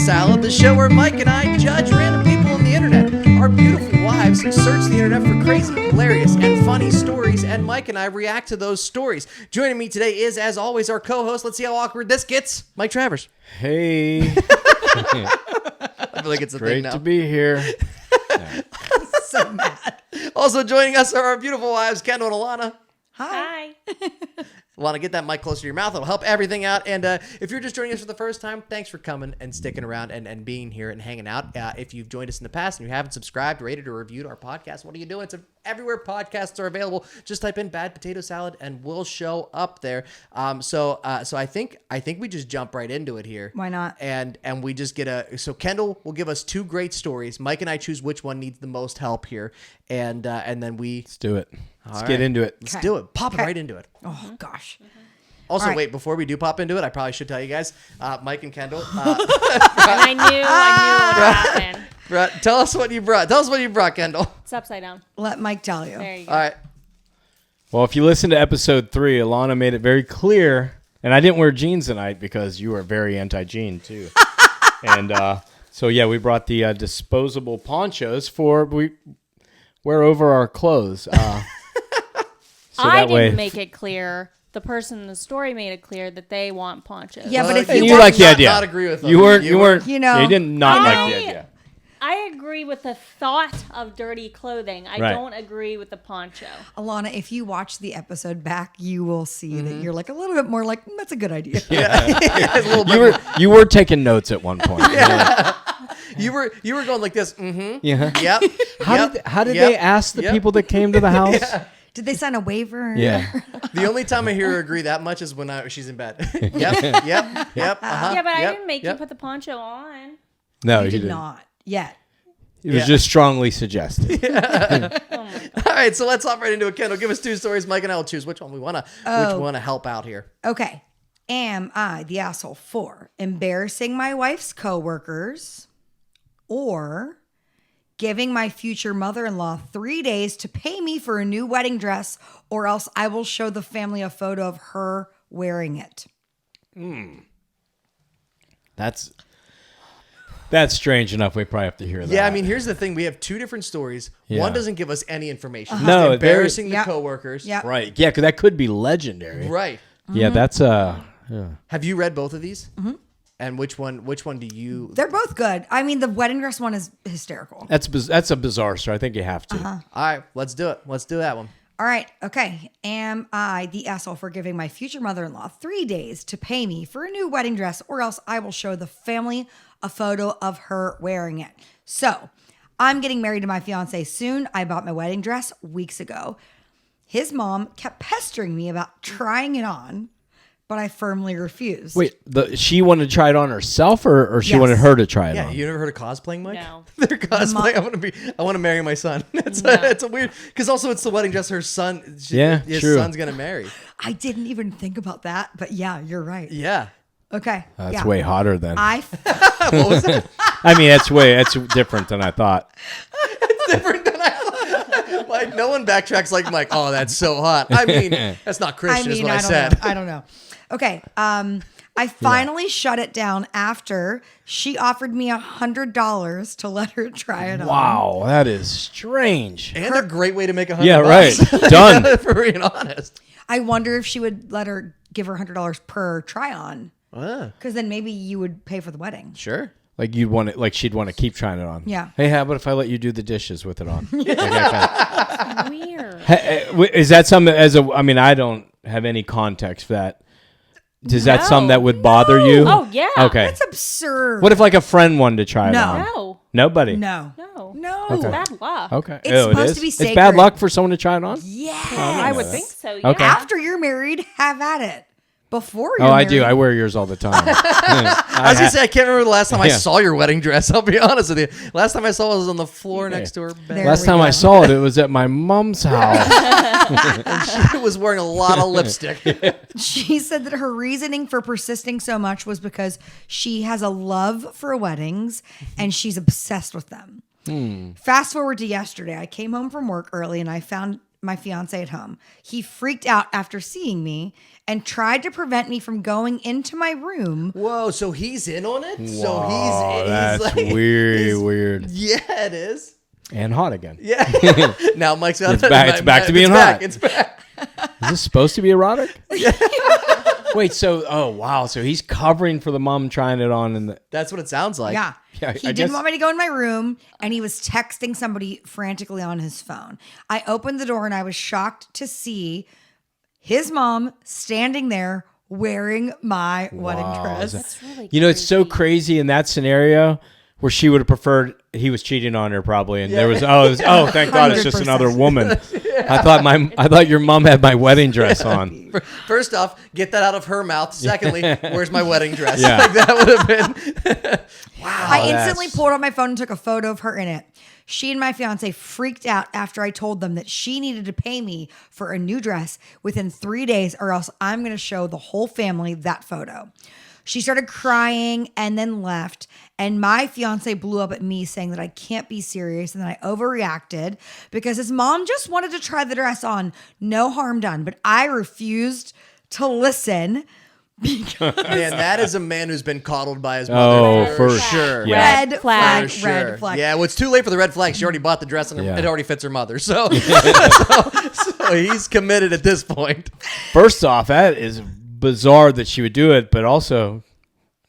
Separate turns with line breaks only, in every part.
Salad, the show where Mike and I judge random people on the internet. Our beautiful wives search the internet for crazy, hilarious, and funny stories, and Mike and I react to those stories. Joining me today is, as always, our co-host. Let's see how awkward this gets. Mike Travers.
Hey.
I feel like it's a thing now.
Great to be here.
So mad. Also joining us are our beautiful wives, Kendall and Alana.
Hi.
Want to get that mic closer to your mouth? It'll help everything out. And if you're just joining us for the first time, thanks for coming and sticking around and being here and hanging out. If you've joined us in the past and you haven't subscribed, rated, or reviewed our podcast, what are you doing? It's everywhere podcasts are available. Just type in Bad Potato Salad and we'll show up there. So I think we just jump right into it here.
Why not?
And we just get so Kendall will give us two great stories. Mike and I choose which one needs the most help here. And then
Let's do it. Let's
All
get
right.
into it.
Let's do it. Pop it right into it.
Oh, gosh.
Also,
All right.
wait, before we do pop into it, I probably should tell you guys, Mike and Kendall.
And I knew what happened.
Tell us what you brought. Tell us what you brought, Kendall.
It's upside down.
Let Mike tell you.
There you go.
All right.
Well, if you listen to episode 3, Alana made it very clear, and I didn't wear jeans tonight because you are very anti-jean too. And so, yeah, we brought the disposable ponchos we wear over our clothes. So
I
that way,
didn't make it clear. The person in the story made it clear that they want ponchos.
Yeah, but if
and
you
you like the idea.
Not agree with them.
You weren't.
You know,
you did not like the idea.
I agree with the thought of dirty clothing. I
Right.
don't agree with the poncho.
Alana, if you watch the episode back, you will see that you're like a little bit more like, that's a good idea.
A little bit.
You were taking notes at one point.
You were going like this. Mm-hmm.
Yeah.
Yep.
How did they ask the people that came to the house?
Did they sign a waiver?
Yeah.
The only time I hear her agree that much is when she's in bed. Yep. Uh-huh.
Yeah, but I
Yep.
didn't make
Yep.
you put the poncho on.
No,
You
you
did
didn't.
not yet.
It was just strongly suggested.
All right, so let's hop right into it. Kendall, give us two stories. Mike and I will choose which one we want to help out here.
Okay. Am I the asshole for embarrassing my wife's coworkers or giving my future mother-in-law 3 days to pay me for a new wedding dress, or else I will show the family a photo of her wearing it?
That's strange enough. We probably have to hear that.
Yeah, I mean, here's the thing. We have two different stories.
Yeah.
One doesn't give us any information.
No,
Just embarrassing the
Yep.
coworkers.
Yep.
right. Yeah, because that could be legendary.
Right.
Yeah, that's yeah.
Have you read both of these? Mm-hmm. And which one do you...
They're both good. I mean, the wedding dress one is hysterical.
That's a bizarre story. I think you have to.
All right, let's do it. Let's do that one.
All right. Okay. Am I the asshole for giving my future mother-in-law 3 days to pay me for a new wedding dress, or else I will show the family a photo of her wearing it? So I'm getting married to my fiance soon. I bought my wedding dress weeks ago. His mom kept pestering me about trying it on, but I firmly refused.
Wait, she wanted to try it on herself, or she
Yes.
wanted her to try it
Yeah,
on?
you never heard of cosplaying, Mike?
No.
They're cosplaying. I want to marry my son. It's a weird, because also it's the wedding dress his son's
true.
gonna marry.
I didn't even think about that, but yeah, you're right.
Yeah.
Okay.
That's
yeah.
way hotter than.
What was it?
I mean, that's different than I thought.
Different than I thought. Like, no one backtracks like Mike. Oh, that's so hot. I mean, that's not Christian, is what I said.
I don't know. Okay. I finally shut it down after she offered me $100 to let her try it on.
Wow, that is strange.
And a great way to make $100.
Yeah, right. Done.
For being honest.
I wonder if she would let her give her $100 per try on.
Ah,
Because then maybe you would pay for the wedding.
sure.
Like she'd want to keep trying it on.
Yeah.
Hey, how about if I let you do the dishes with it on?
Weird.
Is that something I mean, I don't have any context for that. Is that something that would bother you?
Oh, yeah.
Okay.
That's absurd.
What if like a friend wanted to try it on?
No.
Nobody?
No.
No.
No.
It's bad luck.
Okay.
It's
Oh, it
supposed
is?
to be
It's
sacred.
bad luck for someone to try it on?
Yeah.
I would
that.
think so, yeah.
Okay.
After you're married, have at it. Before you're
Oh, I
married.
do. I wear yours all the time.
I was going to say, I can't remember the last time I
Yeah.
saw your wedding dress. I'll be honest with you. Last time I saw it was on the floor next to her bed.
There
Last
we
time
go.
I saw it, it was at my mom's house.
She was wearing a lot of lipstick.
She said that her reasoning for persisting so much was because she has a love for weddings and she's obsessed with them. Fast forward to yesterday. I came home from work early and I found my fiance at home. He freaked out after seeing me and tried to prevent me from going into my room.
Whoa, so he's in on it? So
Wow,
he's
that's
like,
weird.
Yeah, it is.
And hot again.
Yeah. Now Mike's got
It's back to being hot.
It's back.
Is this supposed to be erotic? Wait, so wow, so he's covering for the mom trying it on in the.
That's what it sounds like.
Yeah.
Yeah,
He
I
didn't
guess-
want me to go in my room, and he was texting somebody frantically on his phone. I opened the door, and I was shocked to see his mom standing there wearing my wedding dress.
That's really
You know, it's so crazy in that scenario where she would have preferred he was cheating on her probably, and there was thank God it's just
100%.
another woman. I thought your mom had my wedding dress on.
First off, get that out of her mouth. Secondly, where's my wedding dress?
Yeah.
Like that would have been.
I instantly
that's-
pulled out my phone and took a photo of her in it. She and my fiance freaked out after I told them that she needed to pay me for a new dress within 3 days, or else I'm going to show the whole family that photo. She started crying and then left. And my fiance blew up at me saying that I can't be serious and that I overreacted because his mom just wanted to try the dress on. No harm done. But I refused to listen.
Man, that is a man who's been coddled by his mother.
Oh, for
sure.
Yeah.
Red flag,
For
red
sure.
flag.
Yeah, well, it's too late for the red flag. She already bought the dress and
Yeah.
it already fits her mother. So he's committed at this point.
First off, that is bizarre that she would do it, but also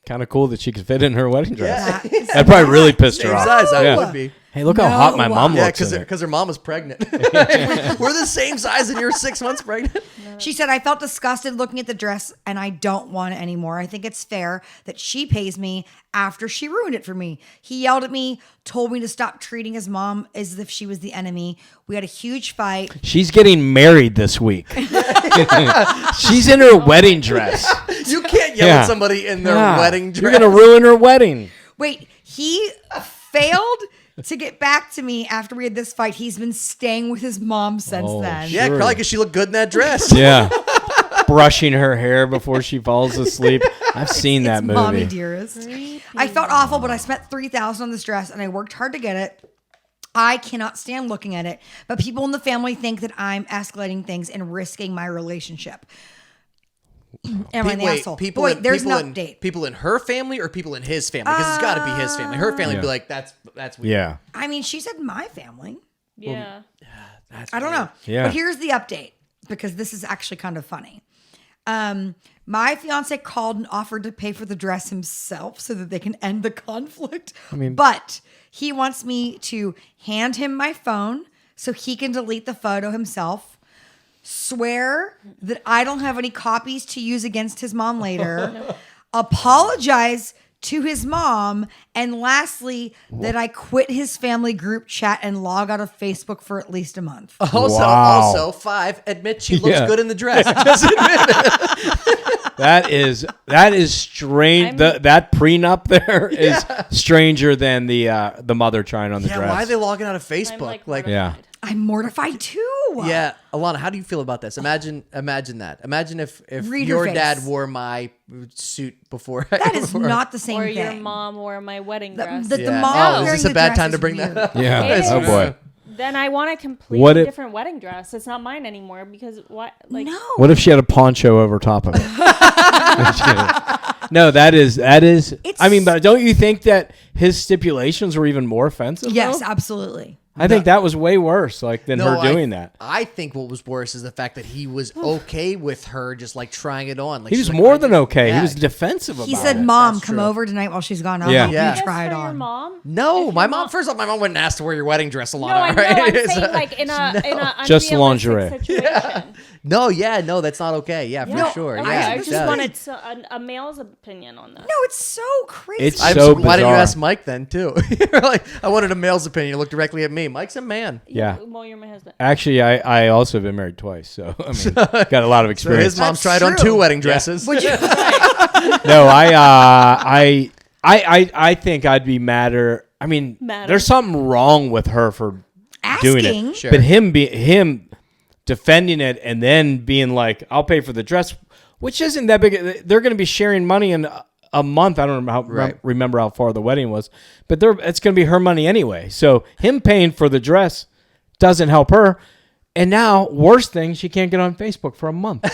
kind of cool that she could fit in her wedding dress.
Yeah.
That probably really pissed her
Same
off.
size I
Yeah.
would be.
Hey, look how hot my mom
Yeah,
looks. in it.
because her mom was pregnant. We're the same size and you're 6 months pregnant.
She said, I felt disgusted looking at the dress and I don't want it anymore. I think it's fair that she pays me after she ruined it for me. He yelled at me, told me to stop treating his mom as if she was the enemy. We had a huge fight.
She's getting married this week. She's in her wedding dress.
You can't yell
Yeah.
at somebody in their
Yeah.
wedding dress.
You're going to ruin her wedding.
Wait, he failed to get back to me after we had this fight. He's been staying with his mom since
Oh,
then.
Yeah,
Sure.
probably because she looked good in that dress.
Yeah. Brushing her hair before she falls asleep. I've seen that
It's
movie.
Mommy dearest. I felt awful, but I spent $3,000 on this dress and I worked hard to get it. I cannot stand looking at it, but people in the family think that I'm escalating things and risking my relationship. Am I an asshole? But wait, there's an update.
People in her family or people in his family? Because it's got to be his family. Her family would be like, that's weird.
Yeah.
I mean, she said my family.
Yeah.
That's
I don't know.
Yeah.
But here's the update because this is actually kind of funny. My fiance called and offered to pay for the dress himself so that they can end the conflict. But he wants me to hand him my phone so he can delete the photo himself. Swear that I don't have any copies to use against his mom later. Apologize to his mom. And lastly, that I quit his family group chat and log out of Facebook for at least a month.
Also, 5, admit she looks
Yeah.
good in the dress. Just admit it.
That is strange. That prenup there is stranger than the mother trying on the
Yeah,
dress.
why are they logging out of
I'm
Facebook?
like,
Yeah.
mortified.
I'm mortified too.
Yeah, Alana, how do you feel about this? Imagine that. Imagine if
Read your
your dad
face.
wore my suit before.
That is not the same
Or
thing.
your mom wore my wedding dress.
The
Yeah.
mom
Oh, is
wearing
this a
the
bad
dress
time to
is
bring that
weird.
up?
Yeah.
It
Oh
is.
boy.
Then I want a
What
completely
if-
different wedding dress. It's not mine anymore because what? Like,
No.
What if she had a poncho over top of it? No, that is. I mean, but don't you think that his stipulations were even more offensive?
Yes,
though?
absolutely.
I think that was way worse. Than
No,
her doing that.
I think what was worse is the fact that he was okay with her just like trying it on. Like
He
she's
was
like,
more
I
than
just-
okay.
Yeah.
He was defensive about
He said,
it.
"Mom,
That's
come
true.
over tonight while she's gone. I'll
Yeah.
help
Yeah.
you
That's
try it
for your
on."
mom?
No,
If
my
your
mom. First off, my mom wouldn't ask to wear your wedding dress, Alana.
No, I know.
right?
I'm
It's
saying
like-
like in a
Just
unrealistic
lingerie.
Situation.
no, that's not okay. Yeah, for sure.
Okay,
Yeah,
I
it
just
does.
wanted a male's opinion on this.
No, it's so crazy.
It's
I'm
so
why didn't you
bizarre.
ask Mike then too? You're like, I wanted a male's opinion. You look directly at me. Mike's a man.
Yeah.
Well, you're my husband.
Actually, I also have been married twice, so I mean, got a lot of
So
experience.
his mom's
That's
tried on
true.
2 wedding dresses.
Would you?
No, I think I'd be madder. I mean,
Madder.
there's something wrong with her for doing
Asking.
it.
Sure.
But him defending it and then being like, "I'll pay for the dress," which isn't that big. They're going to be sharing money in a month. I don't remember how far the wedding was, but it's going to be her money anyway. So him paying for the dress doesn't help her. And now, worst thing, she can't get on Facebook for a month.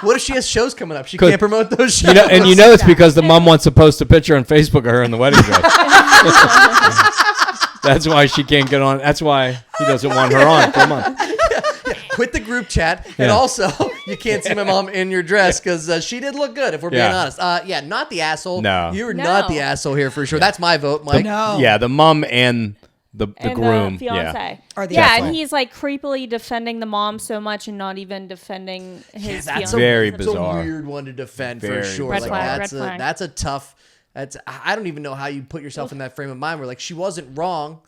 What if she has shows coming up? She can't promote those shows.
You know it's because the mom wants to post a picture on Facebook of her in the wedding dress. That's why she can't get on. That's why he doesn't want her on for a month.
Quit the group chat. And also, you can't see my mom in your dress because she did look good, if we're being honest. Not the asshole.
No.
You're not the asshole here for sure. That's my vote, Mike.
Yeah, the mom and the groom.
The fiance.
Or the
and he's like creepily defending the mom so much and not even defending his
That's
fiance.
Very
That's
bizarre.
a weird one to defend
Very
for sure.
Red
Like,
flag,
that's
red flag.
That's a tough. I don't even know how you put yourself in that frame of mind where like she wasn't wrong.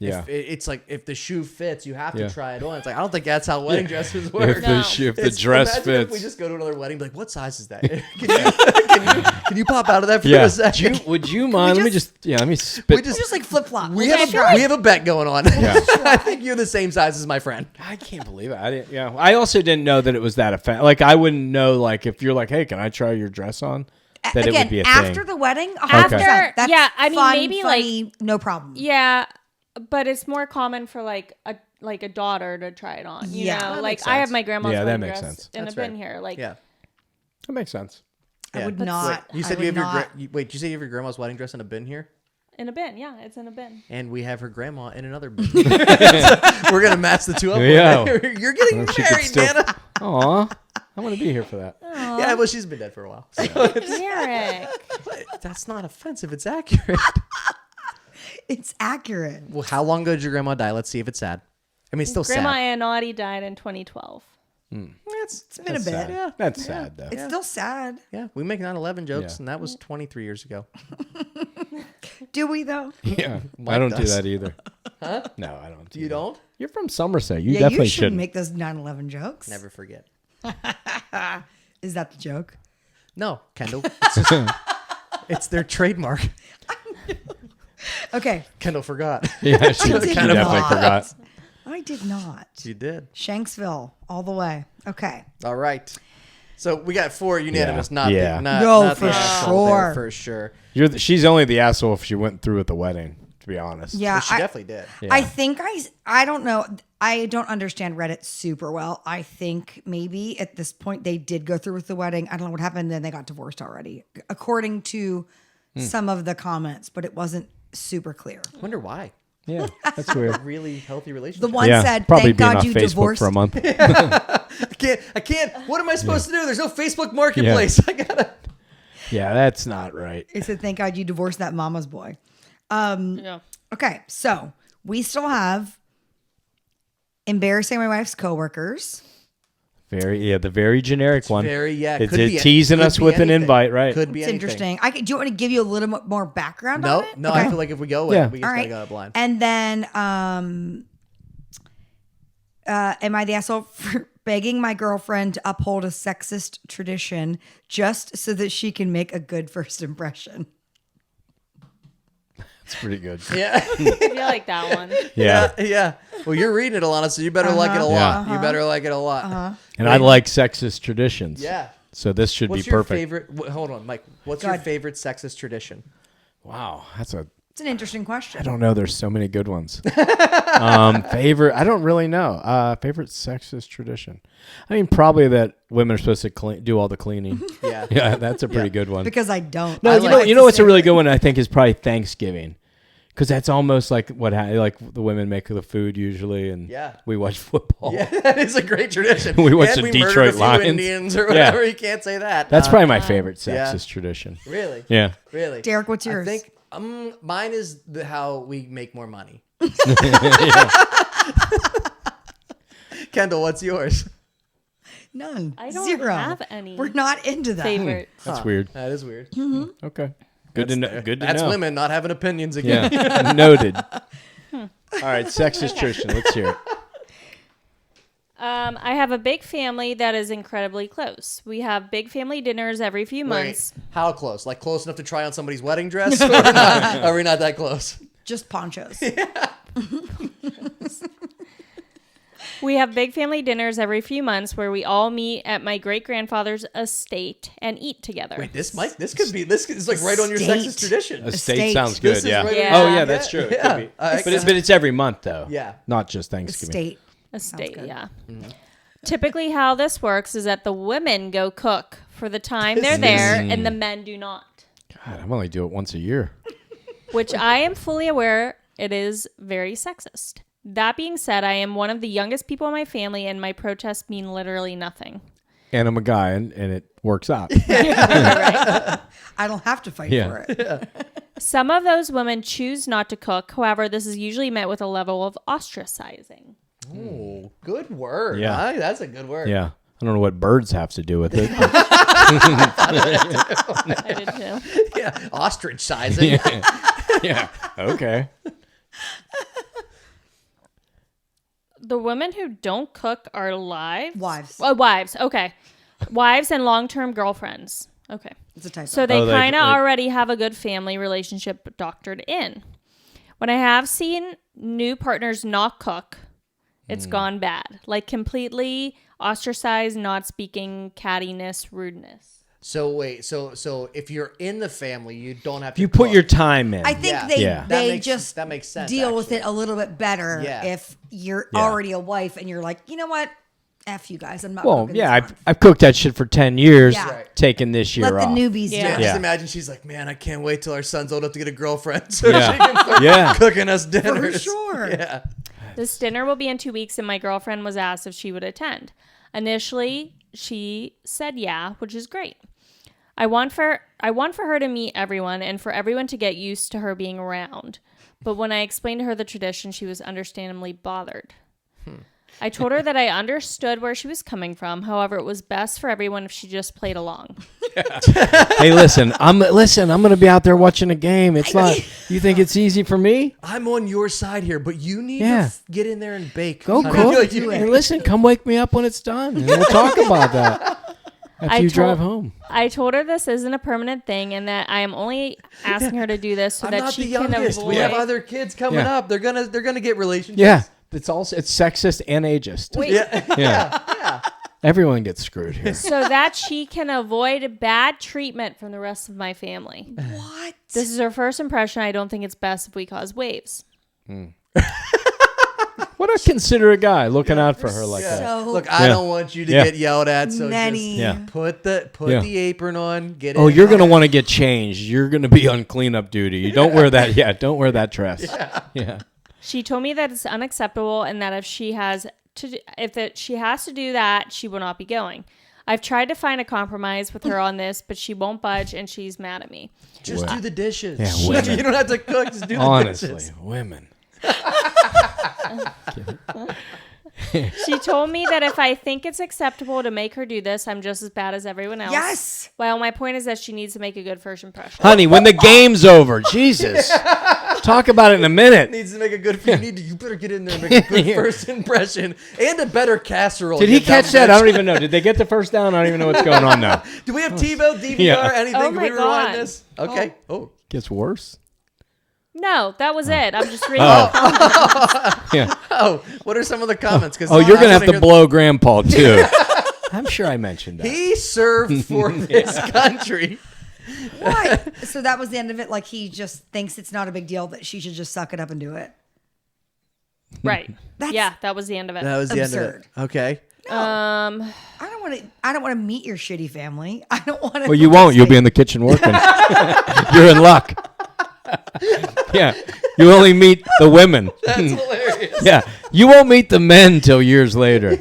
Yeah.
It's like if the shoe fits, you have to
Yeah.
try it on. It's like I don't think that's how wedding dresses work.
If the dress
Imagine
fits.
if we just go to another wedding, be like, what size is that? Can you pop out of that for a second?
Would you mind? Let me spit.
We
Just like flip flop.
we have a bet going on.
Yeah.
I think you're the same size as my friend.
I can't believe it. I didn't. Yeah. I also didn't know that it was that offensive. Like I wouldn't know. Like if you're like, hey, can I try your dress on? That
Again,
it would be a
after
thing.
the wedding,
After-
100%. That's
yeah, I mean,
fun,
maybe,
funny, no problem.
Yeah, but it's more common for like a daughter to try it on. You
Yeah.
know,
That
like
makes
I have
sense.
my grandma's
Yeah, that
wedding
makes
dress
sense.
in
That's
a bin
right.
here. Like,
Yeah.
That makes sense.
I
Yeah.
would
Wait,
not.
you said
I
you have
would
your
not.
wait. Did you say you have your grandma's wedding dress in a bin here?
in a bin. Yeah, it's in a bin.
And we have her grandma in another bin. We're gonna match the two up.
Yeah.
You're getting
She could
married,
still-
Nana.
Aw, I want to be here for that.
Yeah, well, she's been dead for a while. So
Derrick.
that's not offensive. It's accurate.
It's accurate.
Well, how long ago did your grandma die? Let's see if it's sad. I mean, it's still
Grandma
sad.
Annotti died in 2012.
It's
been a bit.
Sad.
Yeah.
That's sad though.
It's still sad.
Yeah, we make 9/11 jokes,
Yeah.
and that was 23 years ago.
Do we though?
Yeah,
Mike
I don't do
does.
that either. Huh? No, I don't. Do
You
that.
don't?
You're from Somerset. You
Yeah,
definitely
you shouldn't
shouldn't.
make those 9/11 jokes.
Never forget.
Is that the joke?
No, Kendall. It's their trademark.
Okay,
Kendall forgot.
Yeah, she
did
definitely
not.
forgot.
I did not.
You did.
Shanksville, all the way. Okay.
All right. So we got 4 unanimous.
Yeah.
Not
Yeah.
the, not,
No,
not
for
the asshole there,
sure.
for sure.
She's only the asshole if she went through at the wedding. To be honest.
Yeah,
Well, she definitely did.
Yeah.
I think I don't know. I don't understand Reddit super well. I think maybe at this point they did go through with the wedding. I don't know what happened. Then they got divorced already, according to some of the comments, but it wasn't super clear.
I wonder why.
Yeah, that's weird.
Really healthy relationship.
The one
Yeah,
said,
probably
"Thank
being
God
off
you
Facebook
divorced."
for a month.
I can't. What am I supposed to do? There's no Facebook Marketplace. I gotta.
Yeah, that's not right.
It said, "Thank God you divorced that mama's boy."
Yeah.
Okay, so we still have embarrassing my wife's coworkers.
The very generic one.
Could
It's
be
teasing
could
us
be
with an
anything.
invite, right?
Could be
It's
anything.
interesting. Do you want to give you a little more background
No,
on it?
no.
Okay.
I feel like if we go with
Yeah.
it, we just
All
gotta
right.
go out blind.
And then, am I the asshole for begging my girlfriend to uphold a sexist tradition just so that she can make a good first impression?
It's pretty good.
Yeah.
I feel like that one.
Yeah.
Yeah. Well, you're reading it, Alana, so you better like it a lot.
Yeah.
You better like it a lot.
And I like sexist traditions.
Yeah.
So this should
What's
be
your
perfect.
favorite? Hold on, Mike. What's
Go
your
ahead.
favorite sexist tradition?
Wow,
It's an interesting question.
I don't know. There's so many good ones. Favorite? I don't really know. Favorite sexist tradition? I mean, probably that women are supposed to do all the cleaning.
Yeah.
Yeah, that's a pretty good one.
Because I don't.
No,
I
you know,
like
you
to
know what's
say
a really
that-
good one? I think is probably Thanksgiving, because that's almost like like the women make the food usually, and
Yeah.
we watch football.
Yeah, that is a great tradition.
We watch
and
the
we
Detroit
murdered a few
Lions.
Indians or
Yeah.
whatever. You can't say that.
That's probably my favorite
yeah.
sexist tradition.
Really.
Yeah.
Really.
Derek, what's yours?
I think mine is how we make more money. Kendall, what's yours?
None.
I don't
Zero.
have any
We're not into that.
favorite.
That's weird.
That is weird.
Okay. Good to know. Good to
That's
know.
women not having opinions again.
Yeah. Noted. All right, sexist tradition. Let's hear it.
I have a big family that is incredibly close. We have big family dinners every few months.
Wait, how close? Like close enough to try on somebody's wedding dress? Or not? Are we not that close?
Just ponchos.
We have big family dinners every few months where we all meet at my great grandfather's estate and eat together.
Wait, this is like right on your
Estate.
sexist tradition.
Estate sounds good.
This is
Yeah.
right
Yeah.
Oh yeah, that's true. It
Yeah.
could be.
Yeah.
But it's every month though.
Yeah.
Not just Thanksgiving.
State.
Estate,
good.
yeah. Typically, how this works is that the women go cook for the time they're there, and the men do not.
God, I only do it once a year.
Which I am fully aware it is very sexist. That being said, I am one of the youngest people in my family, and my protests mean literally nothing.
And I'm a guy, and it works out.
I don't have to fight for it.
Some of those women choose not to cook. However, this is usually met with a level of ostracizing.
Oh, good word.
Yeah.
Huh? That's a good word.
Yeah. I don't know what birds have to do with it.
I did too.
Yeah. Ostrich sizing.
Yeah. Okay.
The women who don't cook are
Wives.
Oh, wives. Okay. Wives and long-term girlfriends. Okay.
It's a typo.
So they
they-
kind of
like-
already have a good family relationship doctored in. When I have seen new partners not cook, it's gone bad. Like completely ostracized, not speaking, cattiness, rudeness.
So wait, so if you're in the family, you don't have to.
You put
cook.
your time in.
I think
Yeah.
they
Yeah.
That makes sense,
deal with
actually.
it a little bit better
Yeah.
if you're
Yeah.
already a wife and you're like, you know what? F you guys. I'm not
Well,
cooking
yeah,
this month.
I've cooked that shit for 10 years,
Yeah. Right.
taking this year
Let the
off.
newbies
Yeah.
do it.
Just
Yeah.
imagine she's like, man, I can't wait till our son's old enough to get a girlfriend so
Yeah.
she can start
Yeah.
cooking us
For
dinners.
sure.
Yeah.
This dinner will be in 2 weeks, and my girlfriend was asked if she would attend. Initially, she said yeah, which is great. I want for her to meet everyone and for everyone to get used to her being around. But when I explained to her the tradition, she was understandably bothered. I told her that I understood where she was coming from. However, it was best for everyone if she just played along.
Hey, listen, I'm going to be out there watching a game. It's not. You think it's easy for me?
I'm on your side here, but you need
Yeah.
to get in there and bake.
Go
honey.
cook.
You-
And listen, come wake me up when it's done, and we'll talk about that after you drive home.
I told her this isn't a permanent thing and that I am only asking her to do this so
I'm
that
not
she
the
can
youngest.
avoid.
We have other kids coming
Yeah.
up. They're gonna get relationships.
Yeah, it's sexist and ageist.
Wait,
Yeah. Everyone gets screwed here.
so that she can avoid bad treatment from the rest of my family.
What?
This is her first impression. I don't think it's best if we cause waves.
What a considerate guy looking out for her like that.
So
Look, I
Yeah.
don't want you to
Yeah.
get yelled at. So
many.
just
Yeah.
put
Yeah.
the apron on. Get
Oh,
in
you're
there.
gonna want to get changed. You're gonna be on cleanup duty. You don't wear that. Yeah, don't wear that dress. Yeah.
She told me that it's unacceptable and that if she has to do that, she will not be going. I've tried to find a compromise with her on this, but she won't budge and she's mad at me.
Just do the dishes.
Yeah, women.
You don't have to cook. Just do the
Honestly,
dishes.
women.
She told me that if I think it's acceptable to make her do this, I'm just as bad as everyone else.
Yes.
Well, my point is that she needs to make a good first impression.
Honey, when the game's over, Jesus. Talk about it in a minute.
Needs to make a good. You better get in there and make a good first impression and a better casserole.
Did he
you dumb
catch that?
bitch.
I don't even know. Did they get the first down? I don't even know what's going on now.
Do we have TiVo, DVR,
Yeah.
anything?
Oh
Can
my
we rewind
God.
this? Okay. Oh.
Gets worse.
No, that was it. I'm just reading.
Yeah.
Oh, what are some of the comments? Cause
Oh, you're
I
gonna have
wanna
to
hear-
blow Grandpa too. I'm sure I mentioned that.
He served for this country.
What? So that was the end of it. Like he just thinks it's not a big deal that she should just suck it up and do it.
Right.
That's
Yeah, that was the end of it.
That was the end of
absurd.
it. Okay.
I don't want to meet your shitty family. I don't want to.
Well, you won't. You'll be in the kitchen working. You're in luck. Yeah. You only meet the women.
That's hilarious.
Yeah. You won't meet the men till years later.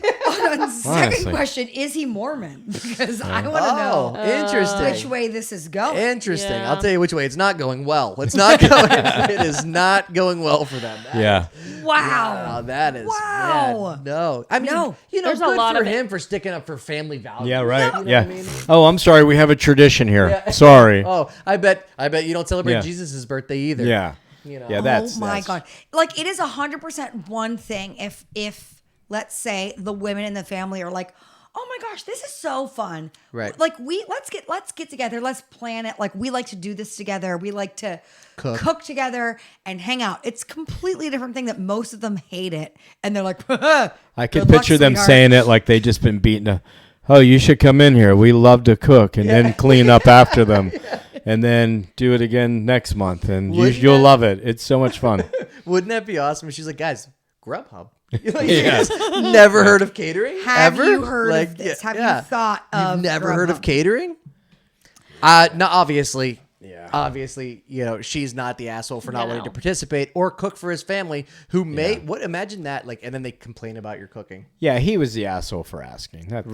Second
Honestly.
question: is he Mormon? Because I want to know
Interesting.
which way this is going.
Interesting.
Yeah.
I'll tell you which way. It's not going well. It's not going. It is not going well for them.
Yeah.
Wow.
That is.
Wow.
Man, no. I mean,
No.
you know,
There's a
good
lot
for
of it.
him for sticking up for family values.
Yeah, right.
You know
Yeah.
what I mean?
Oh, I'm sorry. We have a tradition here. Sorry.
Oh, I bet you don't celebrate
Yeah.
Jesus' birthday either.
Yeah.
You know.
Yeah, that's
oh my
that's-
god! Like it is 100% one thing if let's say the women in the family are like, oh my gosh, this is so fun.
Right.
Like let's get together. Let's plan it. Like we like to do this together. We like to cook together and hang out. It's completely different thing that most of them hate it, and they're like,
I could
good luck,
picture them
sweetheart.
saying it like they just been beaten up. Oh, you should come in here. We love to cook and then clean up after them. And then do it again next month. And
Wouldn't
you'll
that-
love it. It's so much fun.
Wouldn't that be awesome? If she's like, guys, Grubhub. You guys never heard of catering?
Have
ever?
you heard of this? Have you thought of
You've never heard of
Grubhub?
catering? No, obviously.
Yeah.
Obviously, she's not the asshole for not
Yeah,
wanting to
no.
participate or cook for his family who may imagine that and then they complain about your cooking.
Yeah, he was the asshole for asking. That's,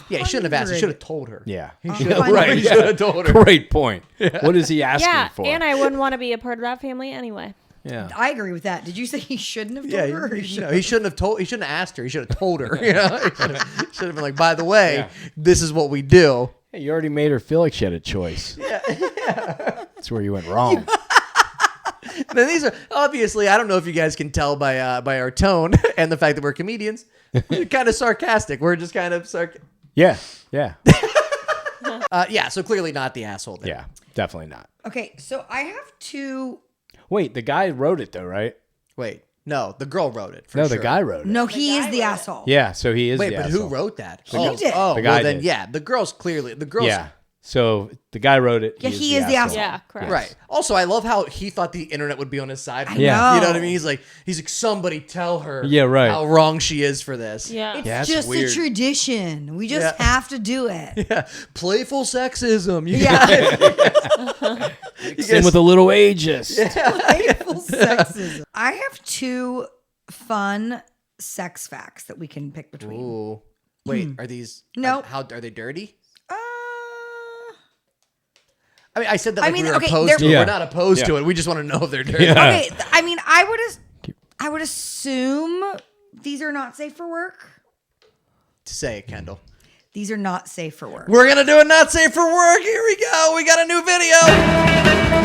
Yeah, he shouldn't have asked. He should have told her.
yeah.
He
should
should have
have
He should have told her.
Great point. What is he asking
Yeah,
for?
and I wouldn't want to be a part of that family anyway.
yeah.
I agree with that. Did you say he shouldn't have
Yeah,
told her? Or he should-
he shouldn't have told. He shouldn't have asked her. He should have told her. He should have been like, by the way, this is what we do.
Hey, you already made her feel like she had a choice. Yeah. That's where you went wrong.
Now, these are obviously. I don't know if you guys can tell by our tone and the fact that we're comedians. We're kind of sarcastic. We're just kind of
Yeah. Yeah.
So clearly not the asshole. There.
Yeah. Definitely not.
Okay, so I have two.
Wait, the guy wrote it though, right?
Wait, no, the girl wrote it. For
No,
sure.
the guy wrote it.
No, he is the asshole.
Yeah, so he is
Wait,
the
but
asshole.
who wrote that?
He did.
Oh,
The guy
well then,
did.
yeah, the girl's clearly the girl's.
Yeah. So the guy wrote it.
Yeah, he is the asshole.
Yeah, correct.
Right. Also, I love how he thought the internet would be on his side.
Yeah.
You know what I mean? He's like, somebody tell her.
Yeah, right.
How wrong she is for this.
Yeah.
It's
Yeah, that's
just
weird.
a tradition. We just
Yeah.
have to do it.
Yeah. Playful sexism. You
Yeah.
Same with a little ageist.
Playful sexism. I have two fun sex facts that we can pick between.
Ooh. Wait, are these?
No.
How are they dirty?
Uh,
I mean, I said that
I
like
mean,
we were
okay,
opposed
they're-
to it.
Yeah.
We're not opposed to
Yeah.
it. We just want to know if they're dirty.
Yeah.
okay, I mean, I would assume these are not safe for work.
Say it, Kendall.
These are not safe for work.
We're gonna do it not safe for work. Here we go. We got a new video.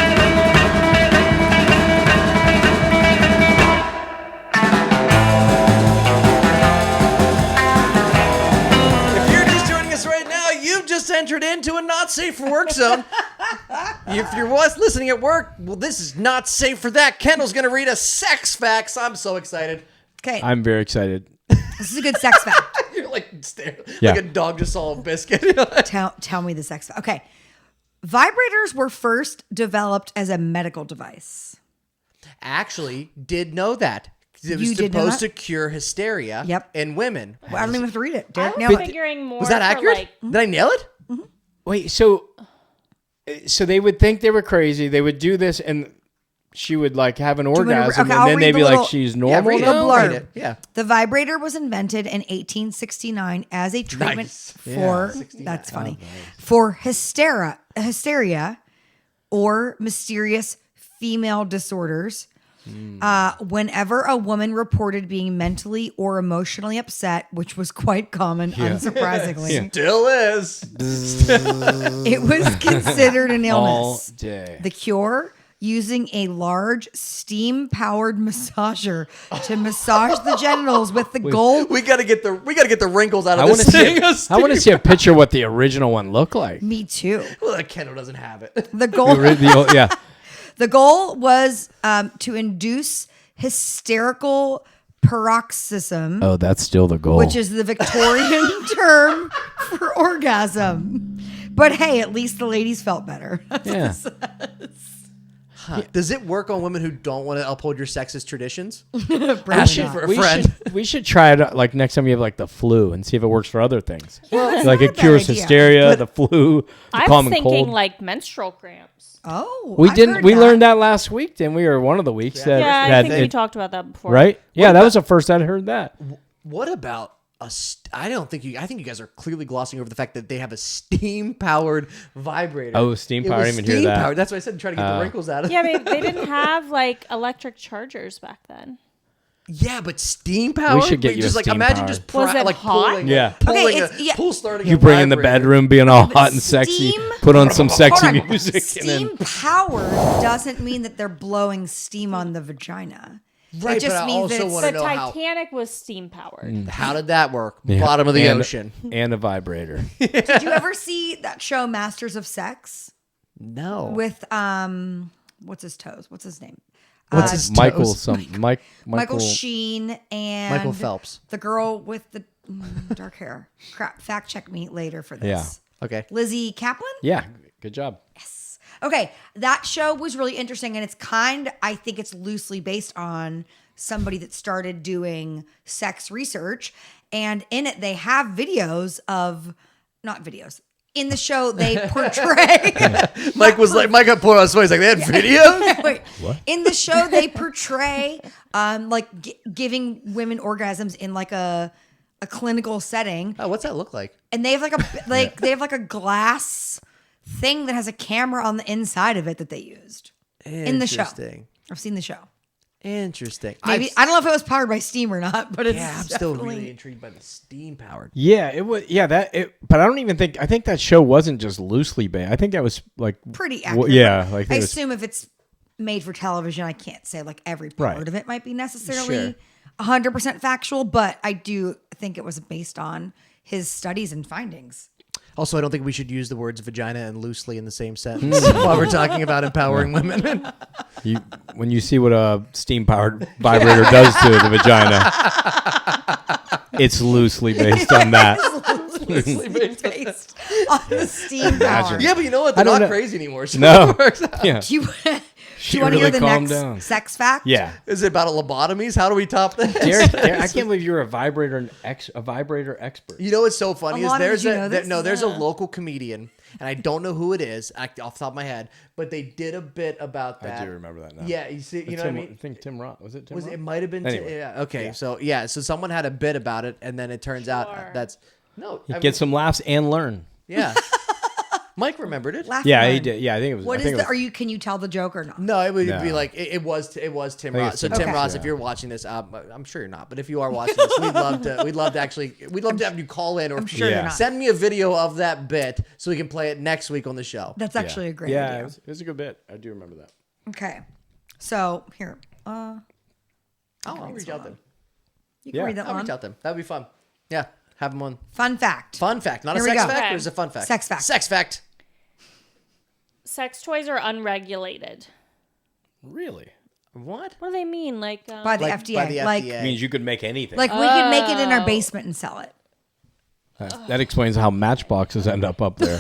If you're just joining us right now, you've just entered into a not safe for work zone. If you're listening at work, well, this is not safe for that. Kendall's gonna read us sex facts. I'm so excited.
Okay,
I'm very excited.
this is a good sex fact.
You're like staring
Yeah.
like a dog just saw a biscuit.
Tell me the sex fact. Okay, vibrators were first developed as a medical device.
Actually, did know that. It was
You did know
supposed
that?
to cure hysteria
Yep.
in women.
Well, I don't even have to read it.
I
Derek
was
nailed it.
figuring more
Was that
for,
accurate?
like,
Did I nail it?
Wait, so they would think they were crazy. They would do this, and she would like have an
you want me to
orgasm,
okay, I'll
and then
read
they'd
the
be
little-
like, "She's
Yeah,
normal
read it.
now."
blurb.
Read it. Yeah.
The vibrator was invented in 1869 as a treatment
Nice.
for
Yeah, 69.
that's funny for hysteria or mysterious female disorders. Whenever a woman reported being mentally or emotionally upset, which was quite common, unsurprisingly,
Still is.
it was considered an
All
illness.
day.
The cure, using a large steam-powered massager to massage the genitals with the goal.
We gotta get the wrinkles out
I
of
want to
this thing.
see. I want to see a picture of what the original one looked like.
Me too.
Well, Kendall doesn't have it.
The goal.
Yeah.
The goal was to induce hysterical paroxysm,
Oh, that's still the goal.
which is the Victorian term for orgasm. But hey, at least the ladies felt better.
yeah.
Does it work on women who don't want to uphold your sexist traditions?
Probably
Ask you
not.
for a friend.
We should try it out, like next time you have like the flu and see if it works for other things.
That's
Like
not
it
a bad
cures
idea.
hysteria, the flu, the
I was
common
thinking
cold.
like menstrual cramps.
Oh,
We
I've
didn't.
heard
We learned that last week. Then we were one of the weeks that
Yeah, I
that
think we
it-
talked about that before.
right. Yeah, that was the first I'd heard that.
What about I think you guys are clearly glossing over the fact that they have a steam-powered vibrator.
Oh, steam-powered. I
It was
didn't even hear that.
steam-powered. That's why I said trying to get the wrinkles out of it.
Yeah, they didn't have like electric chargers back then.
Yeah, but steam-powered?
We should get
Wait,
you
just
a
like imagine
steam-powered.
just
Was it
like
hot?
pulling
Yeah.
pulling
Okay,
a,
it's- yeah.
pull starting
You
a
bring in the
vibrator.
bedroom, being all hot and sexy.
steam-
Put on some sexy
Hold on.
music, and
Steam
then
powered doesn't mean that they're blowing steam on the vagina.
Right,
it just
but I
means that
also
it's
wanna
The
know how-
Titanic was steam powered.
How did that work?
Yeah.
Bottom of the
And-
ocean.
and a vibrator.
Did you ever see that show Masters of Sex
No.
with what's his toes? What's his name?
What's his
Michael,
toes?
Michael Sheen and
Michael Phelps.
the girl with the dark hair. Crap, fact check me later for this.
Yeah.
Okay.
Lizzie Kaplan?
Yeah, good job.
Okay, that show was really interesting, and I think it's loosely based on somebody that started doing sex research. And in it, they have videos of, not videos. In the show, they portray.
Mike got pulled on his. Like, they had videos?
Wait, in the show, they portray giving women orgasms in like a clinical setting.
Oh, what's that look like?
And they have a glass thing that has a camera on the inside of it that they used in the show.
Interesting.
I've seen the show.
Interesting.
Maybe I don't know if it was powered by steam or not, but it's
I'm still
definitely-
really intrigued by the steam powered.
Yeah, it was. Yeah, but I don't even think. I think that show wasn't just loosely based. I think that was like
pretty accurate.
Yeah, like
I
it was,
assume if it's made for television, I can't say like every part
Right.
of it might be necessarily 100% factual, but I do think it was based on his studies and findings.
Also, I don't think we should use the words vagina and loosely in the same sentence while we're talking about empowering women.
when you see what a steam powered vibrator does to the vagina, it's loosely based on that.
Loosely based on the steam power.
Yeah, but you know what? They're
don't
not
know.
crazy anymore. So
No.
it works out.
Yeah,
Do you
She
want to
really
hear the
calmed
next
down.
sex fact?
Yeah.
Is it about lobotomies? How do we top this?
Derrick, I can't believe you're a vibrator expert.
You know what's so funny is
Alana,
there's
did you know this?
there's a local comedian, and I don't know who it is off the top of my head, but they did a bit about that.
I do remember that now.
Yeah, you see, you know what I mean?
I think Tim Roth was it. Tim
Was
Roth?
it might have been?
Anyway.
Yeah. Okay.
Yeah.
So someone had a bit about it, and then it turns
Sure.
out that's no. I mean,
Get some laughs and learn.
Yeah. Mike remembered it.
Laugh
Yeah,
and
he
learn.
did. Yeah, I think it was.
What
I think
is
it
the?
was-
Are you? Can you tell the joke or not?
No, it would
No.
be like it was Tim
I
Roth.
think
So
it's
Tim
Tim
Roth,
Roth,
if
yeah.
you're watching this, I'm sure you're not, but if you are watching this, we'd love to have you call in or
I'm sure
Yeah.
you're not.
send me a video of that bit so we can play it next week on the show.
That's actually a great
Yeah,
idea.
it was a good bit. I do remember that.
Okay. So here,
I'll reach out them.
you can
Yeah.
read that
I'll
one.
reach out them. That'd be fun. Yeah, have them on.
Fun fact.
Fun fact, not
Here
a
we
sex
go.
fact,
Okay.
or is it a fun fact?
Sex fact.
Sex fact.
Sex toys are unregulated.
Really?
What?
What do they mean? Like,
By the
Like,
FDA.
by the
Like,
FDA.
Means you could make anything.
like we could make it in our basement and sell it.
That explains how matchboxes end up there.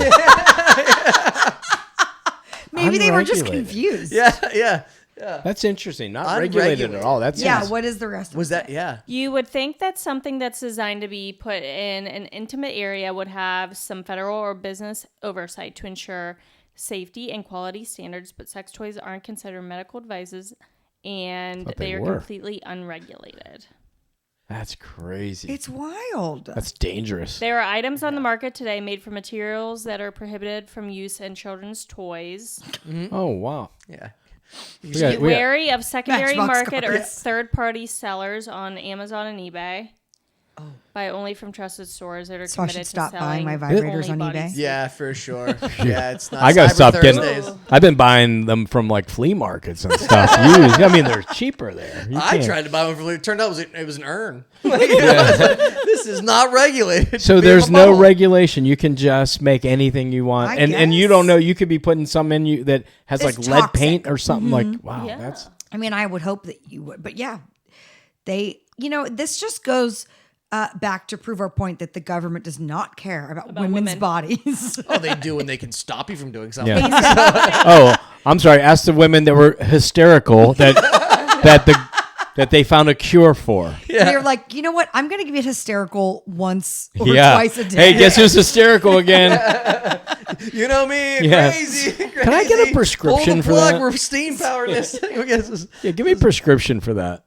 Maybe they were just
Unregulated.
confused.
Yeah.
That's interesting. Not regulated at all. That's
Yeah, what is the rest of
Was
it?
that? Yeah.
you would think that something that's designed to be put in an intimate area would have some federal or business oversight to ensure safety and quality standards, but sex toys aren't considered medical devices and
Thought they
they are
were.
completely unregulated.
That's crazy.
It's wild.
That's dangerous.
There are items on the market today made from materials that are prohibited from use in children's toys.
Oh wow.
Yeah.
We
Be
got-
wary of secondary
Matchbox
market or
cars.
third-party sellers on Amazon and eBay. Buy only from trusted stores that are
So I
committed
should stop
to
buying
selling
my vibrators
only
on
body
eBay?
suit.
Yeah, for sure. Yeah, it's not.
I gotta
Cyber
stop getting.
Thursdays.
I've been buying them from like flea markets and stuff. Used. I mean, they're cheaper there. You
I
can't-
tried to buy one for. It turned out it was an urn. Like, this is not regulated.
So
Be
there's
a
no
bubble.
regulation. You can just make anything you want,
I
and you
guess.
don't know. You could be putting some in you that has
It's
like lead
toxic.
paint or something. Like wow,
Yeah.
that's
I mean, I would hope that you would, but yeah, this just goes back to prove our point that the government does not care about women's
women.
bodies.
Oh, they do, and they can stop you from doing something.
yeah. Oh, I'm sorry. Ask the women that were hysterical that they found a cure for.
They're like, you know what? I'm going to give it hysterical once or
Yeah.
twice a day.
Hey, guess who's hysterical again?
You know me,
Yeah.
crazy.
Can I get a prescription
Pull the
for
plug,
that?
We're steam powering this thing. I guess it's-
Yeah, give me a prescription for that.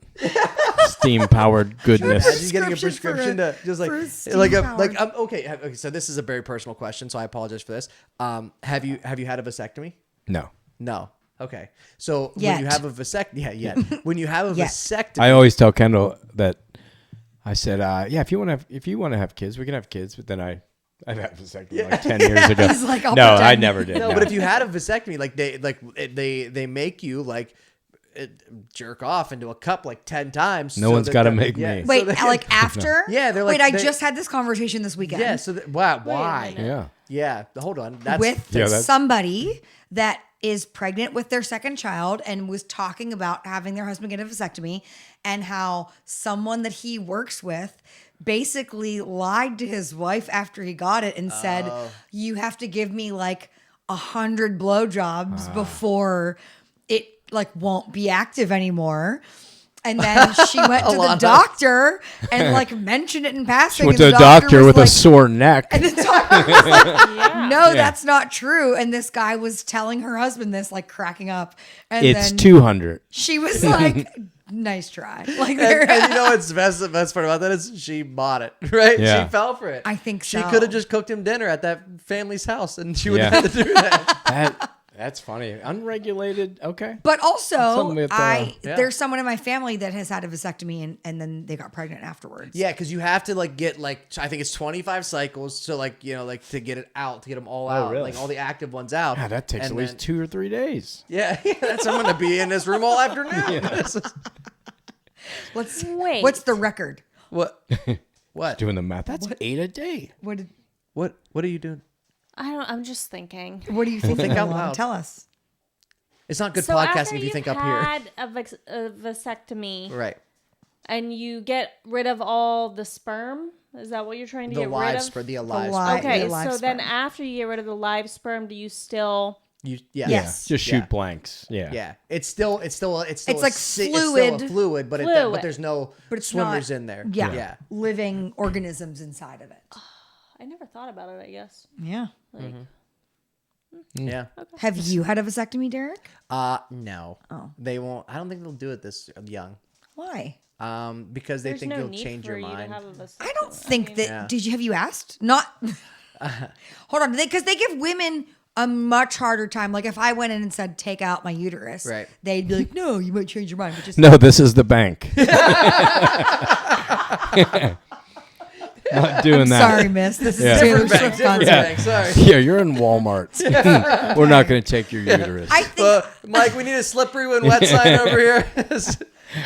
Steam powered goodness.
Imagine getting a
Prescription
prescription
for
to just like
for
okay. So this is a very personal question, so I apologize for this. Have you had a vasectomy?
No.
No. Okay. So when
Yet.
you have a vasectomy, when you have a
Yet.
vasectomy,
I always tell Kendall that I said, yeah, if you want to have kids, we can have kids. But then I've had a vasectomy like 10 years ago.
He's like, I'll
no, I
pretend.
never did.
no, but if you had a vasectomy, they make you jerk off into a cup like 10 times.
No one's gotta make me.
Wait,
so they-
like after?
Yeah, they're like-
Wait, I
they-
just had this conversation this weekend.
Yeah. So wow, why?
minute.
yeah.
Yeah. Hold on. That's
With
Yeah, that's-
somebody that is pregnant with their second child and was talking about having their husband get a vasectomy and how someone that he works with basically lied to his wife after he got it and said, you have to give me like 100 blowjobs before it like won't be active anymore. And then she went to the doctor and like mentioned it in passing.
Went to a doctor with a sore neck.
And the doctor was like, no, that's not true. And this guy was telling her husband this, like cracking up. And
It's
then
200.
she was like, nice try. Like,
and you know what's the best part about that is she bought it, right?
Yeah.
She fell for it.
I think
she
so.
could have just cooked him dinner at that family's house, and she wouldn't have to do that.
That's funny. Unregulated. Okay.
But also,
Something with,
there's someone in my family that has had a vasectomy and then they got pregnant afterwards.
Yeah, because you have to like get like I think it's 25 cycles to like like to get it out, to get them all out,
really?
like all the active ones out.
God, that takes
And
at least 2 or 3 days.
Yeah, that's I'm gonna be in this room all afternoon.
Wait.
What's the record?
What? What?
Doing the math. That's 8 a day.
What
are you doing?
I'm just thinking.
do you think?
Think out loud.
Tell us.
It's not good
So
podcasting
after
if you
you've
think up here.
had a vasectomy,
Right.
and you get rid of all the sperm. Is that what you're trying to
The
get rid
live
of?
sperm. The alive
live-
sperm.
Okay,
the live
so then
sperm.
after you get rid of the live sperm, do you still?
Yes.
Just shoot blanks. Yeah.
Yeah, it's still
It's
a
like
it's still a
fluid.
fluid, but
Fluid.
but there's no
But it's
swimmers
not-
in there.
Yeah. Living organisms inside of it.
I never thought about it. I guess.
Yeah.
Like,
Yeah.
Have you had a vasectomy, Derek?
No.
Oh.
They won't. I don't think they'll do it this young.
Why?
Because they
there's
think
no
you'll
need
change
for
your
you
mind.
to have a vasectomy.
I don't think that.
Yeah.
Have you asked? Not. Hold on, because they give women a much harder time. Like if I went in and said, "Take out my uterus,"
Right.
they'd be like, "No, you might change your mind." But just
No, this is the bank. Not doing that.
sorry, miss. This is
Yeah.
Taylor
Different
Swift
bank,
concert.
different bank, sorry.
Yeah, you're in Walmart. We're not going to take your uterus.
I think
Mike, we need a slippery when wet sign over here.